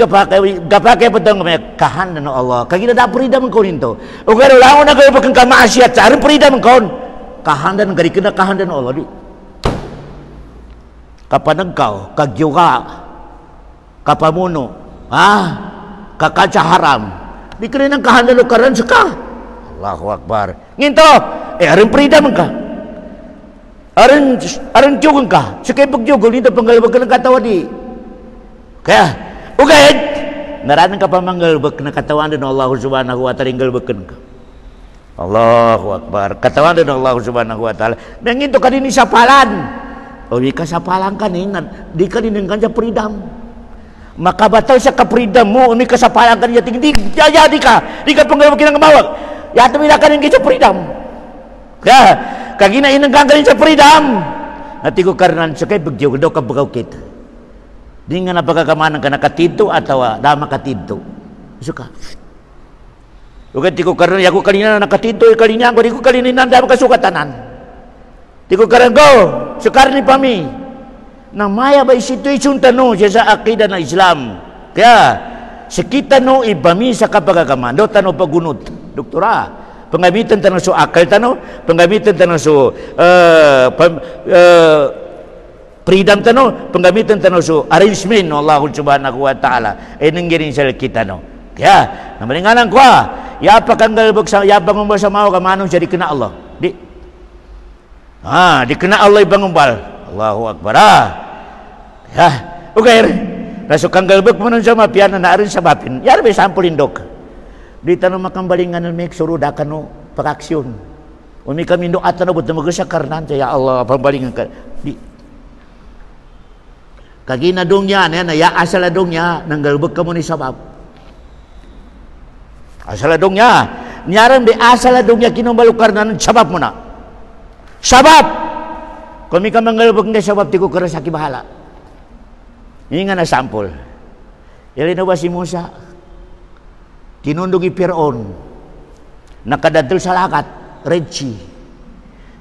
gapake padalon kami kahanda no Allah. Kagina da freedom ko nito. O garo langon na kayo pagkan maasiat sa freedom kon. Kahanda ng gari kina kahanda no Allah di. Kapanagkaw kagyuga kapamuno, kakaca haram, di kena nang kahandalo karan saka. Allahu Akbar. Nginto, arin freedom ka. Arin tiyugan ka. Sakay pagyugol, nito panggalbag ka ng katawa di. Kaya, ugayad, naranan ka pa manggalbag na katawan din Allah Subhanahu wa ta'ala, galbag ka. Allahu Akbar. Katawan din Allah Subhanahu wa ta'ala. Nginto ka din sa palan. O di ka sa palan ka nin, di ka din ng kanya freedom. Makabatal sa kapridam mo, umi kasapalan ka niya, di ka, di ka pangalawag ng mawag. Yato mila ka rin sa freedom. Kaya, kaginain ng ganggalin sa freedom. Natigo karnan sa kay bagyo, daw ka bagaw kita. Di nga napagkakamanan ka nakatito atau dama katito. Suka. Ugat tiko karnan, ako kanina nakatito, kanina ako, di ko kanina dama kasukatanan. Tiko karnan go, sukar ni pami. Na maya ba situation tano siya sa akida na Islam. Kaya sekita no ibami sa kapagagaman do tano pagunot. Doktora, pangamitan tano so akal tano, pangamitan tano so freedom tano, pangamitan tano so arrangement no Allah Subhanahu wa taala. Nanggirin sa kita no. Kaya namalinganan ko ya pakanggalbog sa ya bangumbal sa mao ka manong siya dikena Allah. Dikena Allah ibangumbal. Allahu Akbar. Ya, okay. Rasukang galbog mo nun sa mapian na naarin sa bapin. Yara may sampulin dok. Di tanong makambalingan ng may suruda ka no pag-aksyon. Umi kami do at na buto mag-usya karnan. Ya Allah, pambalingan ka. Di. Kaginadong niya, ya asaladong niya, nang galbog ka mo ni sabab. Asaladong niya. Nyaran di asaladong niya kinumbalo karnan, sabab mo na. Sabab! Kung may kamanggalbog nga sabab, di ko karasaki bahala. Hindi nga na sample. Yali na ba si Musa? Tinundong i Piron. nakadadal sa lakat Reggie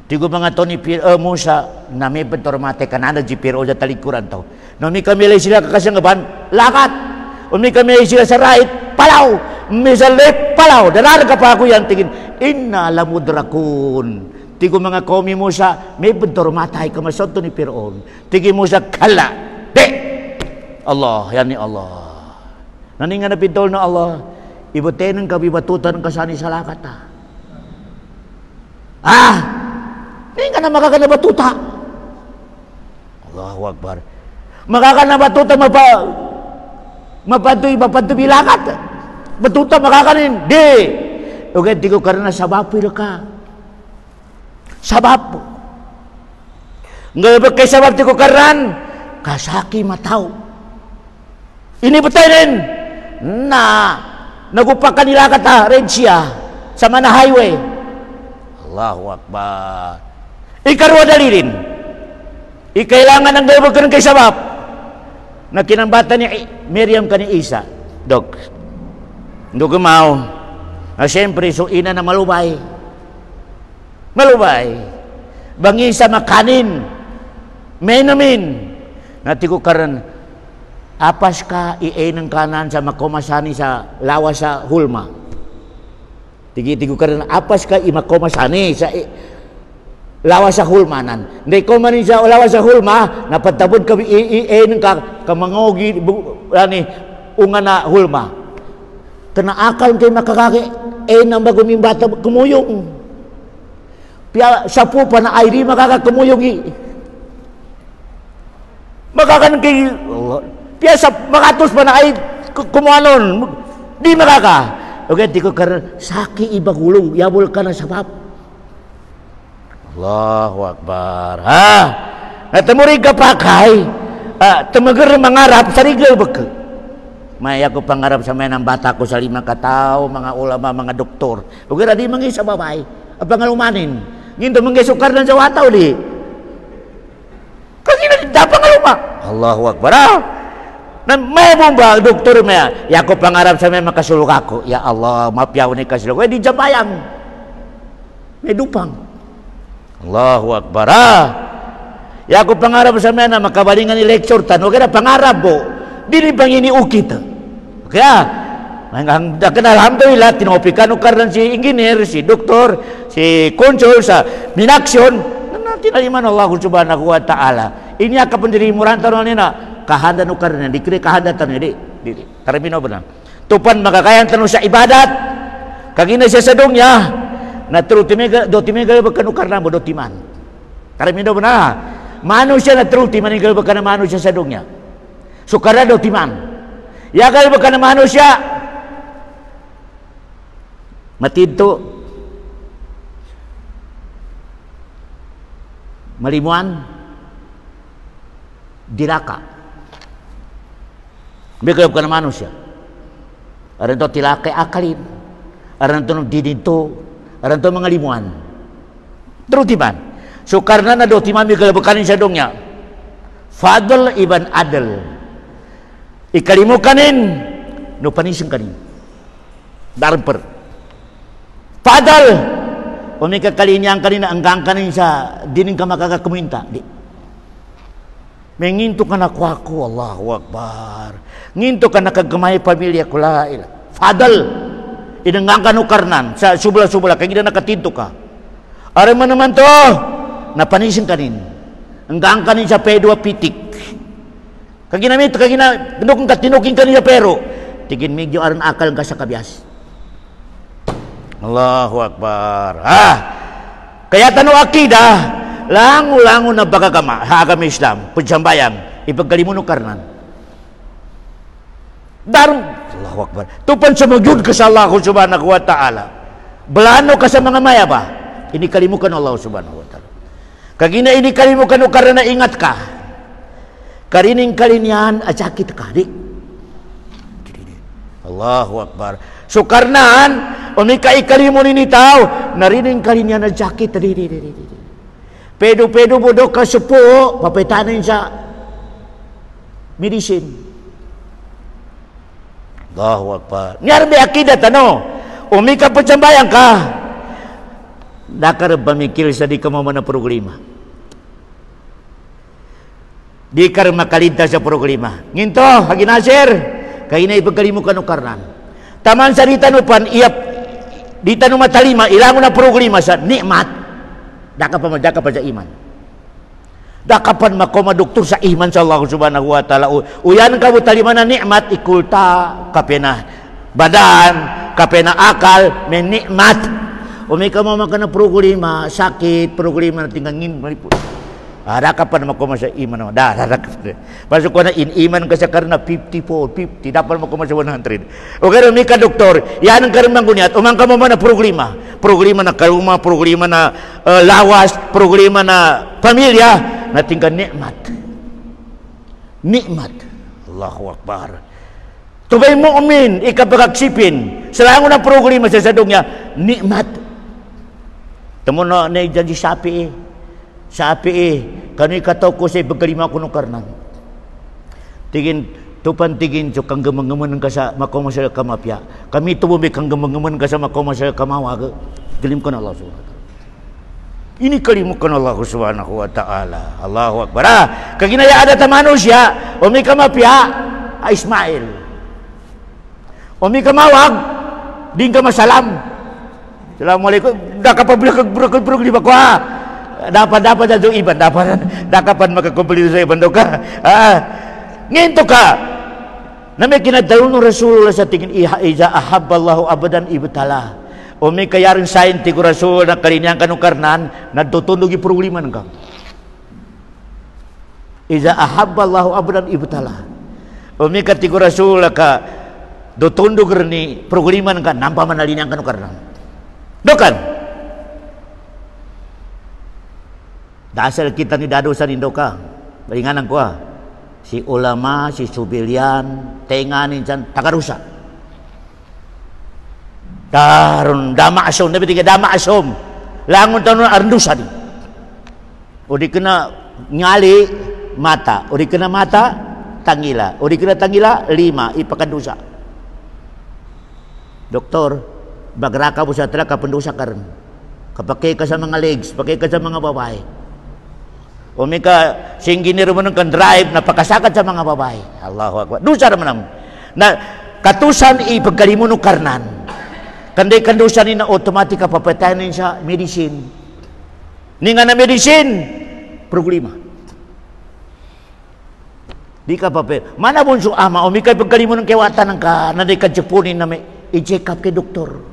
tigo mga to ni Musa na may bentormate kanana di Piro da talikuran to no mi kami sila kakasangaban lakat umi kami sila sa right palaw mi sa left palaw danar ka pa ako yan tingin inna lamudrakun tigo mga komi Musa may bentormatay kamasod to ni Piro tigi Musa kala de Allah yani Allah naninga na pintol na Allah ibutenen ka bibatutan ka sani sa lakat hindi ka na makakanabatuta. Allahu Akbar. Makakanabatuta mapantubi lakat. Batuta makakanin. Di. Okay, di ko karena sabab pila ka. Sabab. Ngayon kay sabab di ko karan. Kasaki mataw. Ini betainin. Nagupakan nilakat Rencia. Sa mana highway. Allahu Akbar. Ikarwa dalilin. Ikailangan ng gawag ka ng kay sabab. Na kinambata ni Miriam ka ni Isa. Dok. Hindi ko mau. Na siyempre, so ina na malubay. Malubay. Bangisa makanin. May namin. Nati ko karan. Apas ka iay ng kanan sa makomasani sa lawa sa Hulma. Tigi-tigo karan. Apas ka imakomasani sa lawas sa hulmanan. Hindi ko manin sa lawas sa hulma, napatabod kami iin ka kamangogi unga na hulma. Tanaakal kay makakaki nang baguming bata kumuyong. Pia sa po pa na ay di makakakumuyong makakan kay pia sa makatos pa na ay kumuanon di makaka. Okay, di ko karon saki ibagulong yabol ka na sabab. Allahu Akbar. Natamuri ka pakay. Tamagar mangarap sa rigel baka. May ako pangarap sa mga bata ko sa 5 katao, mga ulama, mga doktor. Ugara di mangi sa babay. Abang alumanin. Nginto mangi sukar ng jawataw di. Kasi dapat aluma. Allahu Akbar. May ba doktor maya. Ya ko pangarap sa mga makasulok ako. Ya Allah, mapiyaw ni kasulok. Di jabayang. May dupang. Allahu Akbar. Ya ako pangarap sa mga makabalingan ni lecture tan. Okay na pangarap po. Dili pang iniukit. Kaya alhamdulillah tinopikan ukaran si engineer, si doktor, si konsul sa minaksyon. Tinaliman Allah subhanahu wa ta'ala. Ini akan pendiri murantar nina kahanda ukaran dikira kahanda tan di. Tarmino benar. Tupan makakayan tanu sa ibadat. Kagina sa sadongnya. Na do timega bakano karna mo do timan. Karamindo na manusia na truti manigal bakana manusia sa dongnya. So karna do timan. Ya kal bakana manusia matidto malimuan diraka. Begal bakana manusia. Aran to tilake akalin. Aran to didinto aran to mga limuan. Terutiman. So karena na do timami kalabakanin sa dongnya. Fadl ibn Adl. Ikalimu kanin no panising kanin. Darper. Fadl umika kalinyang kanin anggang kanin sa dining ka makakakuminta. Di. Menginto ka na ako, Allahu Akbar. Nginto ka na kagkamay pamilya ko la. Fadl inanggang kanukarnan sa subla-subla kaya nakatinto ka. Aram mo naman to napanising kanin hanggang kanin sa pedwa pitik kaginamit pinukong katinuking kanin sa pero tigin medyo aran akal ka sa kabyas. Allahu Akbar. Kaya tanu akida lango-lango na bagagama sa agama Islam pagsambayang ipagkalimuno karnan darum Allahu Akbar. Tupan sa magyud ka sa Allah subhanahu wa ta'ala. Belano ka sa mga maya ba? Ini kalimukan Allah subhanahu wa ta'ala. Kagina ini kalimukan o karena ingat ka. Karining kalinyan at sakit ka. Di. Allahu Akbar. So karnaan, umika ikalimunin ni tao, narining kalinyan at sakit. Di. Pedo-pedo bodok ka supo, papetanin sa medicine. Allahu Akbar. Nyarbi akidat ano? umi ka pecambayang ka. Dakar pamikir sa di ka mo mana problema. Di ka makalintas sa problema. Nginto, Hagi Nasir, kay na ipagkalimo ka no karnan. Taman sa ditanupan, iyap, ditanu matalima, ilangon na problema sa nikmat. Dakapan sa iman. Dakapan makoma doktor sa iman sa Allah subhanahu wa ta'ala. Uyan ka mo talima na nikmat, ikulta, kapena badan, kapena akal, may nikmat. Umi ka mo makana problema, sakit, problema na tingangin, malipot. Dakapan makoma sa iman. Pasok ko na iman ka sa karna 50, dapat makoma sa 100. O kaya umi ka doktor, yan ang karimang gunyat, umang ka mo man na problema. Problema na karuma, problema na lawas, problema na pamilya, na tinggal nikmat. Nikmat. Allahu Akbar. Tubay mu'min, ikapagaksipin. Selangon ang problema sa sadongnya, nikmat. Tamo na janji Sapi kani kataw ko sa pagkalima ko ng karnan. Tigin so kang gamangaman ka sa makoma sa kamapya. Kami tubumi kang gamangaman ka sa makoma sa kamawag. Galim ko na Allah subhanahu wa ta'ala. Ini kalimukan Allah subhanahu wa ta'ala. Allahu Akbar. Kaginaya ada ta manusia, umi kamapya, Ismail. Umi kamawag, din ka masalam. Assalamualaikum. Dah kapag berkul di bako dapat jatuh iban, dapat makakumpuli sa iban daw ka. Nginto ka. Na may kinadalon ng Rasulullah sa tingin, iza ahabballahu abadan ibtala. O may kayaring sayin ti ko Rasul na kalinyang kanong karnan, nagtutunog yung problema ng ka. Iza ahabballahu abadan ibtala. O may katigo Rasul na ka, dutundog rin problema ng ka, nampa manalinyang kanong karnan. Dokan. Dasal kita ni dado sa nindo ka. Balinganan ko si ulama, si subilian, tenganin dyan, tagarusa. Darun, dama asom, nabi tiga dama asom. Langon tanong arndusa di. O di kena ngali mata, o di kena mata tangila, o di kena tangila 5 ipakandusa. Doktor, bagraka mo sa tala kapandusa karon. Kapakay ka sa mga legs, pakay ka sa mga babae. O may ka singginir mo ng drive na pagkasakat sa mga babae. Allahu Akbar. Dusa naman na katusan ipagkalimo ng karnan. Kanday kandusan ni na automatic papatayin sa medicine. Ni nga na medicine, problema. Di ka papel. Mana bunso ama, o may ka ipagkalimo ng kewatan ng ka, na di ka tsepunin na may i-check up kay doktor.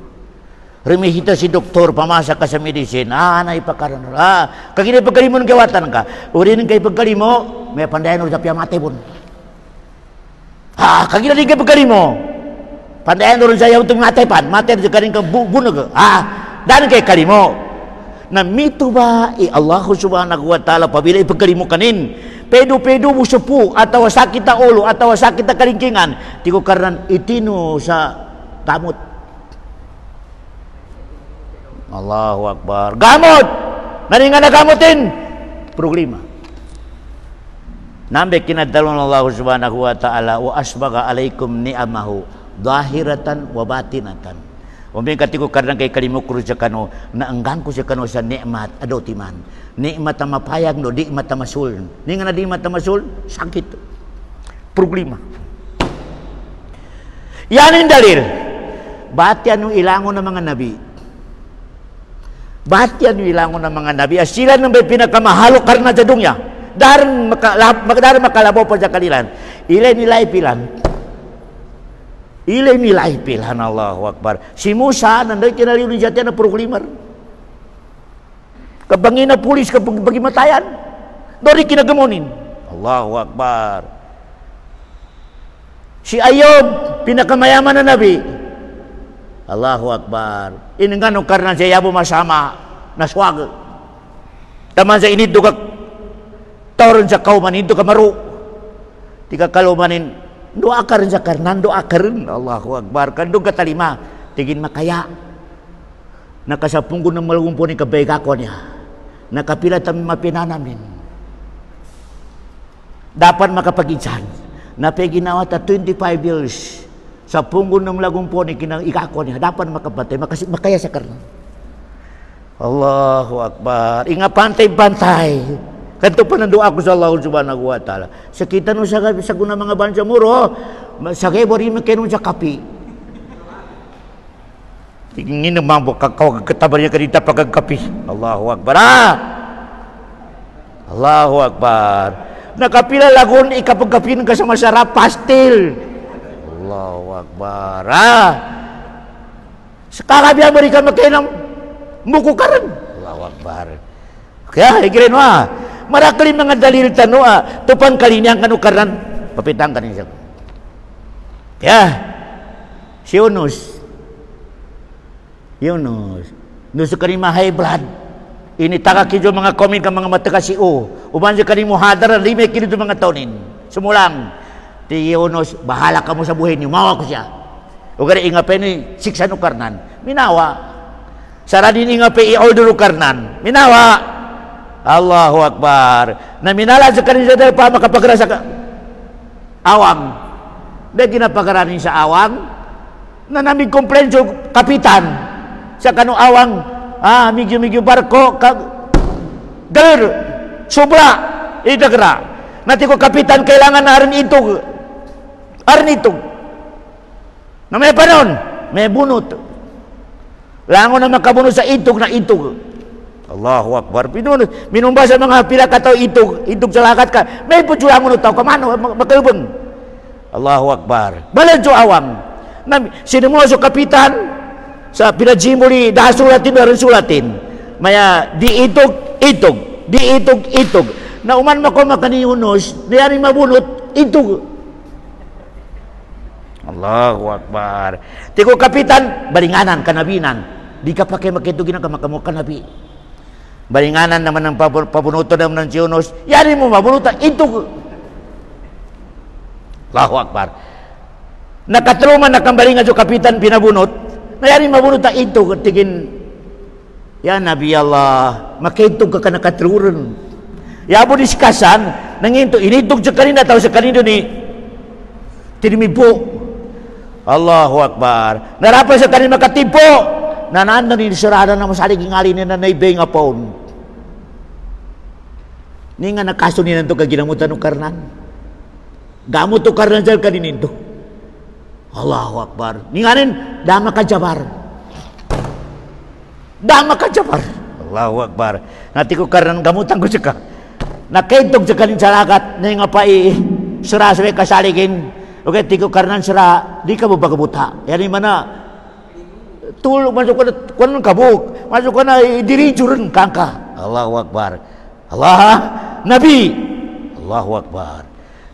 Remihita si doktor, pamasa ka sa medicine. Na ipakaran. Kagina ipagkalimo ng kewatan ka. Urin kay ipagkalimo, may pandayan o sa piyamate pun. Kagina di kay ipagkalimo. Pandayan o rin sa yaw itong matepan. Mate sa kanin ka bunag. Dan kay kalimo. Na mito ba, Allah subhanahu wa ta'ala, pabila ipagkalimo kanin. Pedo mo supu, atawa sakit na ulo, atawa sakit na kalingkingan. Tiko karan itino sa tamot. Allahu Akbar. Gamot! Naringan na gamutin! Problema. Nambe kinadalon Allah subhanahu wa ta'ala wa asbaga alaikum ni'amahu dahiratan wa batinatan. Uming katiko karang kay kalimukro siya kano na anggang ko siya kano sa ni'mat adotiman. Ni'mat na mapayag no, di mat na masul. Ni nga na di mat na masul, sakit. Problema. Yan yung dalil. Ba't yan yung ilangon ng mga nabi? Ba't yan yung ilangon ng mga nabi? Sila nang may pinakamahalo karna sa dunya. Daran makalabaw pa sa kanilan. Ilay nilay pilan. Allahu Akbar. Si Musa, nanday kinaliw ni Jatian na proklimar. Kabangin na pulis, kabagi matayan. Dori kinagamunin. Allahu Akbar. Si Ayub, pinakamayaman na nabi. Allahu Akbar. Iningano karena siya yabo masama na swag. Taman sa inid dugak tawron sa kauman inid ka maru. Tiga kalumanin doa karon sa karnan doa karon. Allahu Akbar. Kandung katalima tigin makaya. Nakasapunggo ng malagumpo ni kabaygako niya. Nakapila tam mapinanamin. Dapat makapaginsan. Napay ginawa ta 25 years. sa punggun ng lagumpo ni kinang ikako niya dapat makapatay makaya sa karna. Allahu Akbar. Inga pantay-pantay. Kanto pa nandoa ko sa Allah subhanahu wa ta'ala. Sakita nun sa guna mga bansa muro, sa kebori makinom sa kapi. Tingin naman po, katabar niya kanita pagkakapi. Allahu Akbar. Allahu Akbar. Nakapila lagun, ikapagkapin ka sa masarap, pastil. Allahu Akbar. Sekalabihan mereka makinom, muku karan. Allahu Akbar. Kaya, ikirin mo marakali mga dalil tano tupan kali niya kanu karan papitang kanin siya. Kaya si Yunus nusu kani high blood ini taka kijo mga komen ka mga mata kasi uban siya kani muhadaran 5 kilo mga taunin sumulang ti Yunus bahala ka mo sa buhay niyo mawa ko siya o gani ingape ni siksa no karnan minawa saradin ingape i-order karnan minawa. Allahu Akbar. Na minala sa kanina dahil pa makapagrasa ka awang. Dahil ginapagaranin sa awang na namig complain sa kapitan sa kanong awang migyo barko gal sobra idagra nati ko kapitan kailangan na arin itog na may panon may bunot langon na makabunot sa itog na itog. Allahu Akbar. Minumba sa mga pila ka tao itog sa lakat ka. May pujulang mo tao kamano makalubong. Allahu Akbar. Balan so awang. Sinimo so kapitan sa pinajimuli sulatin. Maya di itog. Na uman mako makani Yunus, niyari mabunot itog. Allahu Akbar. Tiko kapitan balinganan kanabinan. Di ka pakai makituginan ka makamu kanabi. Balinganan naman ng pabunuto naman ng si Yunus, yari mo mabunutan, ito. Allahu Akbar. Nakatruman na kambalingan sa kapitan pinabunot, na yari mabunutan, ito. Tigin, ya Nabi Allah, makitog ka nakatruran. Yabo diskasan, nanginto, initog sa kanina, tao sa kanino ni tinimipo. Allahu Akbar. Narapan sa kanina makatipo. Nanaan na ni sarada na masaliging alin na naibay nga paon. Ni nga nakaso ni nanto kaginamutan ng karnan. Gamot to karnan dyan kanininto. Allahu Akbar. Ni nga rin, dama ka jabar. Allahu Akbar. Nati ko karnan gamutan ko siya ka. Nakaintog sa kanin sa lakat na nga pa sira sa kasaligin. Okay, tiko karnan sira, di ka mo bagabuta. Yan yung mana, tulog masuk ka na kabuk masuk ka na dirijuran kangka. Allahu Akbar. Nabi Allahu Akbar.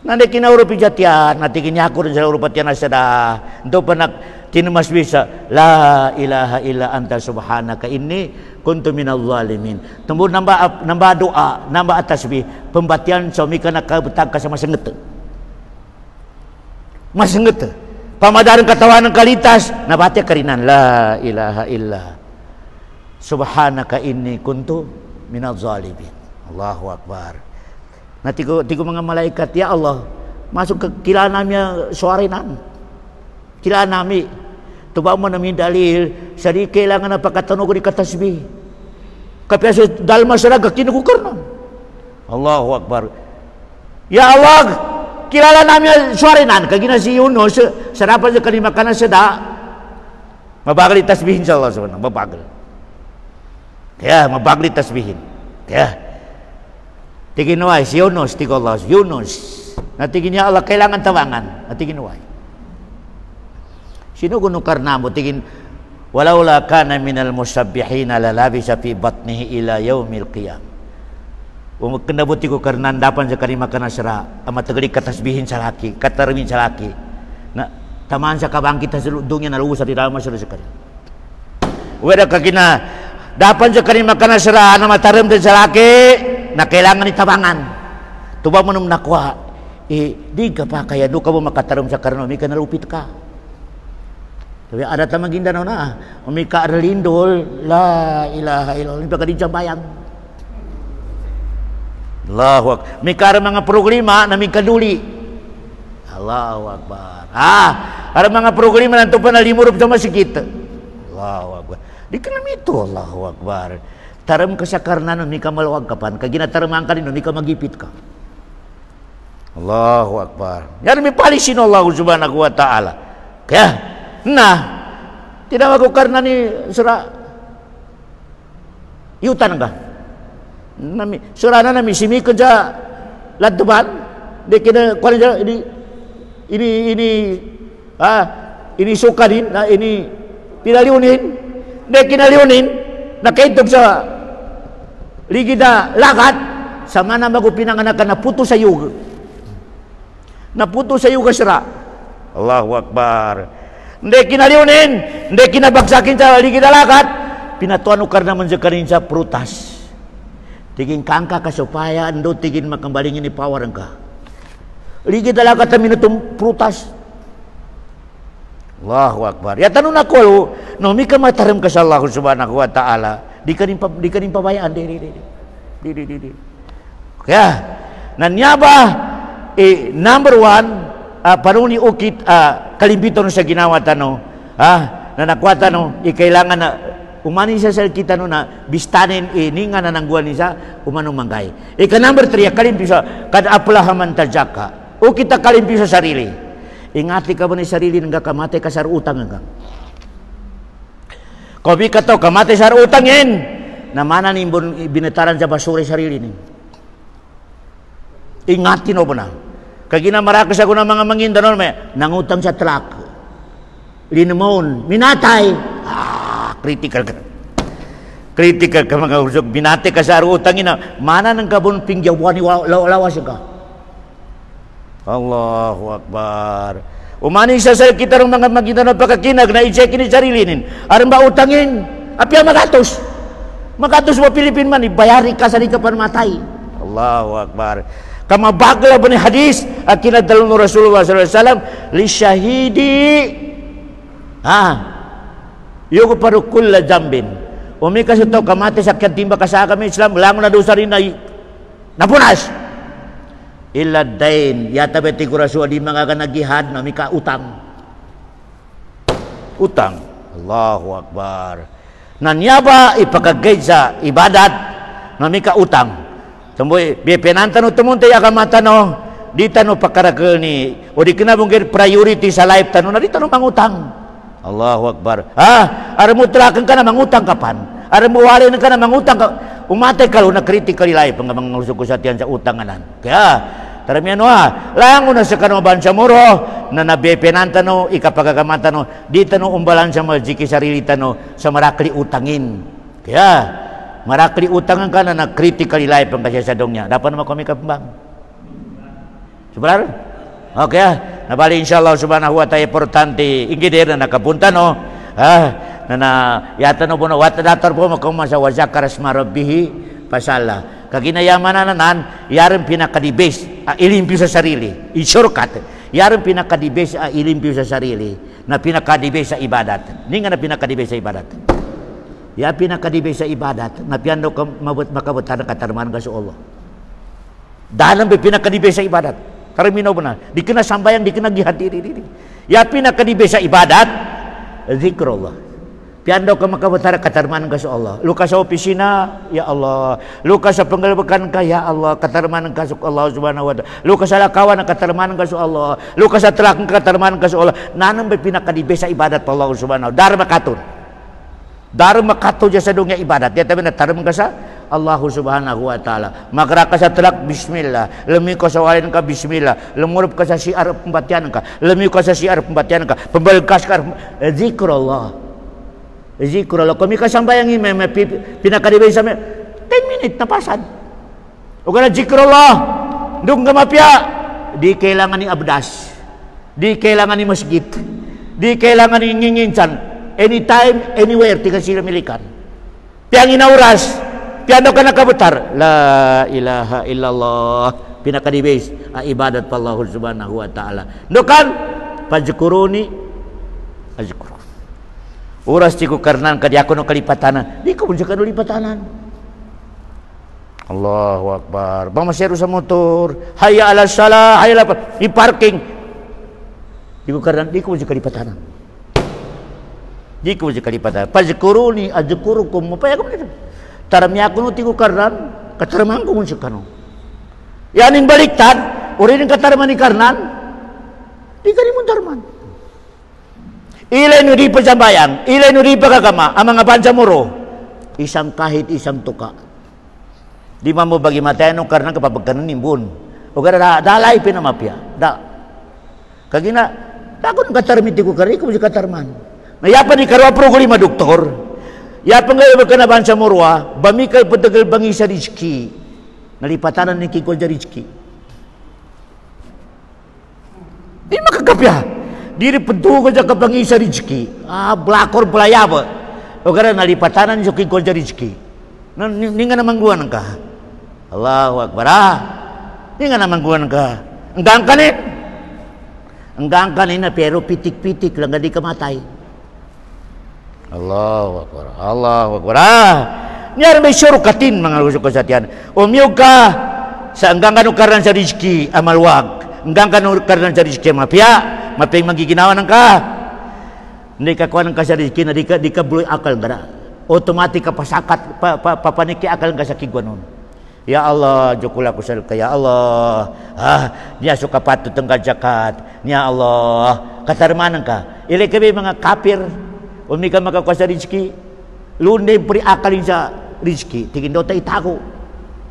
Nanti kina urupi jatian nanti kini aku dan urupatian asada untuk penak tinumas bisa la ilaha illa anta subhanaka inni kuntu minal zalimin. Tembur nambah doa nambah tasbih pembatian suami kana kabetag ka sama senget pamadaran katawanan kalitas nabati karinan la ilaha illa subhanaka inni kuntu minaz zalimin. Allahu Akbar. Tigo mga malaikat, ya Allah, masuk ke kila namanya suarinan. Kila nami tuba mo namin dalil sari kailangan na pagkatanog ni katasbih. Kapya dalma saraga kinukukarnan. Allahu Akbar. Ya Allah, kilala namin suarinan kagina si Yunus sarapan sa kanima kana sada mabagal tasbihin sa Allah subhanahu mabagal. Kaya mabagal tasbihin. Kaya tiginuay si Yunus tigo Allah Yunus natigin niya Allah kailangan tawangan natiginuay sino gunukar namo tigin walaula kana minal musabbihin lalabisa fi batnihi ila yaumil qiyam kinabuti ko karnan dapan sa kanima kana sira amat tegeri katasbihin sa laki katarmin sa laki na taman sa kabangkit sa dungnya nalusa di dalam sa kanina wala kagina dapan sa kanima kana sira na mataram din sa laki na kailangan itabangan tuba mo nung nakuha di ka pa kaya do ka mo makataram sa karno may kanalupit ka sabi ada tamang Gindanao na may ka arlindol la ilaha illallah hindi ka di jambayang Allahu Akbar may ka mga problema na may kaduli Allahu Akbar Ada mga program na pa na limurup sa masjid. Allahu Akbar. Di kanam itu Allahu Akbar. Taram ka sa karnanon ni ka maluwag kapan. Kag ginataramang ka ni ka magipit ka. Allahu Akbar. Yan may palisin Allah subhanahu wa ta'ala. Kaya, tidak aku karena ni surah iutan ka. Surah na nami simi kerja ladban. Dia kena kuala ini suka din, ini pinaliunin. Dia kena liunin. Nakaitog sa ligi na lakat. Sama na magupinanganakan na puto sa yuga. Naputo sa iyo kasira. Allahu Akbar. Hindi kinaliunin, hindi kinabagsakin sa ligi dalagat. Pinatuan karna man sa kanin sa prutas. Tigin kangka ka supaya ando tigin makambalingin ni power ka. Ligi dalagat na minutong prutas. Allahu Akbar. Ya tanong ako, no mi ka mataram ka sa Allah subhanahu wa ta'ala. Di ka rin pabayaan. Di. Kaya, nanyaba, number one, panuni ukit kalimbiton sa ginawa tano, na nakuha tano, kailangan na umani sa kita no na bistanin ninga na nangguan isa umano manggay. Number 3, kalimpi sa kad aplahaman tajaka. O kita kalimpi sa sarili. Ingati ka ba ni sarili nga kamate ka sa utang nga. Kobi ka to kamate sa utangin. Namana ni binetaran sa basura sarili ni. Ingati no ba na? Kagina marakas ako ng mga mangindanon, nangutang sa truck. Linamon, minatay. Critical ka. Critical ka mga usok. Binate ka sa utangin na, mana ng kabon pinggyawan ni lawas ka. Allahu Akbar. Umani sa kita ng mga mangindanon pagkakinag na i-check ni sarilinin. Aram ba utangin? Apya magatos. Magatos mo Pilipin man, ibayari ka sa di ka matay. Allahu Akbar. Kama bagla ba ni hadis akinad dalon Rasulullah sallallahu alaihi wasallam li syahidi yugo paru kulla jambin umi kasito kamate sakyan timba kasa kami Islam lang na dosa rin na napunas illa dain yata beti ko rasul di mga kanagihad na mika utang Allahu Akbar nanyaba ipakagay sa ibadat na mika utang. Samboy bipenanta no tumunte ya kamata no di tano pakarakel ni o di kena mungkin priority sa life tano na di tano mangutang. Allahu Akbar. Ara mo trakan ka na mangutang kapan? Ara mo wali ka na mangutang ka umate ka na critical life nga mangusog ko sa tiyan sa utanganan. Kaya taramian no lango na sa kano bansa moro na nabipenanta no ikapagakamata no di tano umbalan sa majiki sarili tano sa marakli utangin. Kaya marakli utangan ka na critical life ang kasyasadong niya. Dapat naman kami kapambang. Sebenar? Okay nabali insyaAllah subhanahu wa ta'ala importante inggidir na nakapunta no. Yata no po no. Watadatar po makumma sa wazakaras marabbihi pasala. Kaginayamanan nanan, yaran pinakadibes, ilimpyo sa sarili. In shortcut, yaran pinakadibes, ilimpyo sa sarili. Na pinakadibes sa ibadat. Hindi nga na pinakadibes sa ibadat. Ya pinakadibay sa ibadat na piano ka makabutan ng katarman ka sa Allah. Dalam pinakadibay sa ibadat. Terminaw na. Di kena sambayang, di kena gihadiri. Ya pinakadibay sa ibadat, zikrullah. Piano ka makabutan ng katarman ka sa Allah. Luka sa opisina, ya Allah. Luka sa panggalbakan ka, ya Allah. Katarman ka sa Allah subhanahu wa ta'ala. Luka sa lakawan ng katarman ka sa Allah. Luka sa telak ng katarman ka sa Allah. Nanang pinakadibay sa ibadat pa Allah subhanahu wa ta'ala. Dharma katun. Dharma kato sa dunia ibadat. Dia tabi na taram ka sa Allah subhanahu wa ta'ala. Magara ka sa telak, bismillah. Lemi ka sa walin ka, bismillah. Lemurup ka sa siar pembatian ka. Lemi ka sa siar pembatian ka. Pembalkas ka. Zikrullah. Zikrullah. Kami ka sambayangin, may pinakadibay sa 10 minutes na pasad. O ka na zikrullah. Doon ka mapya. Di kailangan ni abdas. Di kailangan ni masjid. Di kailangan ni nginginsan. Anytime, anywhere, tinggal sila milikan. Piang inauras, piano ka nakabutar. La ilaha illallah. Pinakadibis, ibadat pa Allah subhanahu wa ta'ala. Nukan, pajkuruni, ajkur. Uras tiku karnan, kadi ako no kalipatanan. Di ko pun siya kalipatanan. Allahu Akbar. Bang masyaro sa motor. Hayya ala salah, hayya ala i-parking. Di ko karnan, di ko je kalipatanan. Di ko je kalipatanan. Pazkuruni azkurukum. Apa ya kamu? Taramnya aku ti ko karnan, katarman ko mun sakano. Yaning baliktad, uri ning katarman ni karnan. Di kani mun tarman. Ilay nuri pa jambayang, ilay nuri pa kagama, ang mga bansamuro, isang kahit isang tuka. Di mo bagi matayano karena kapapagkanan nimbun. O kada dalay pinamapya. Da. Kagina, takon katarmiti ko kari, ko katarman. Nayapan ni karwa programa lima doktor. Yapan ngayon ka na bansamuro, bamikay patagal bangi sa rizki. Nalipatanan ni Kiko sa rizki. Di makakapya. Diri pentugo sa kapangisa rizki. Blakor pelayaba. O kada nalipatanan sa Kiko sa rizki. Ninga naman guwan ka. Allahu Akbar. Ninga naman guwan ka. Hanggang kanin. Hanggang kanin na pero pitik-pitik lang hindi ka matay. Allahu Akbar. Allahu Akbar. Nyari may syurukatin mga lusok kasatian. Umiyog ka sa hanggang kanong karan sa rizki amalwag. Hanggang kanong karan sa rizki mapya. Mapay magiginawa ng ka. Hindi ka kuha ng ka sa rizki na di ka buloy akal gara. Automatic ka pasakat, papaniki akal ka sa kigwanon. Ya Allah, jukula ko sa ka. Ya Allah, niya suka patut ang kajakat. Ya Allah, katarmanan ka. Ili kami mga kapir. Umi ka makakuha sa rizki. Lunay puri akalin sa rizki. Tingin daw tayo tako.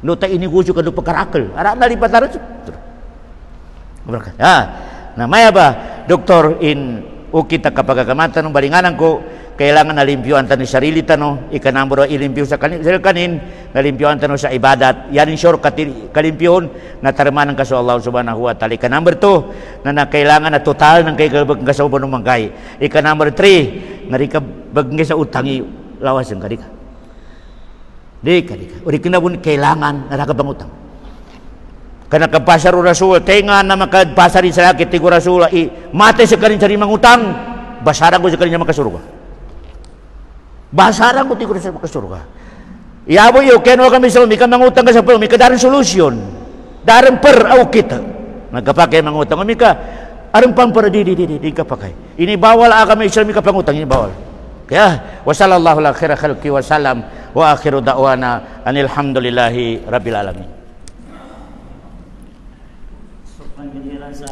Daw tayo inigusyo ka doon pagkarakal. Ara nalipataran. Na maya ba, doktor, ukita kapag kagamatan ng balinganan ko, kailangan nalimpyuan tanong sarili tanong, ikanambro ilimpyo sa kanin, nalimpyuan tanong sa ibadat, yan sure kalimpyuan, na tarmanan ka sa Allah subhanahu wa ta'ala. Number 2, na kailangan na total ng kaigalbag ka sa ubang mangkay. Number 3, narikabag nga sa utangi, lawas yung kadika. Di kadika. Uri kinabun kailangan na nakabang utang. Karena kapasar Rasul, tenga na makapasari sa lakit, tigo Rasul, mate sa kanin sa rimang utang, basaran ko sa kanin niya makasurga. Basaran ko tigo sa makasurga. Iyabo iyo, kaya kami sa umika mangutang ka sa pang, umika darin solusyon. Darin per, aw kita. Nagkapakay mangutang, umika, aring pang para di kapakay. Ini bawal kami sa umika pangutang, ini bawal. Kaya, wasallallahu ala khira khalqi wasalam, wa akhiru da'wana, anilhamdulillahi rabbil alamin. Sa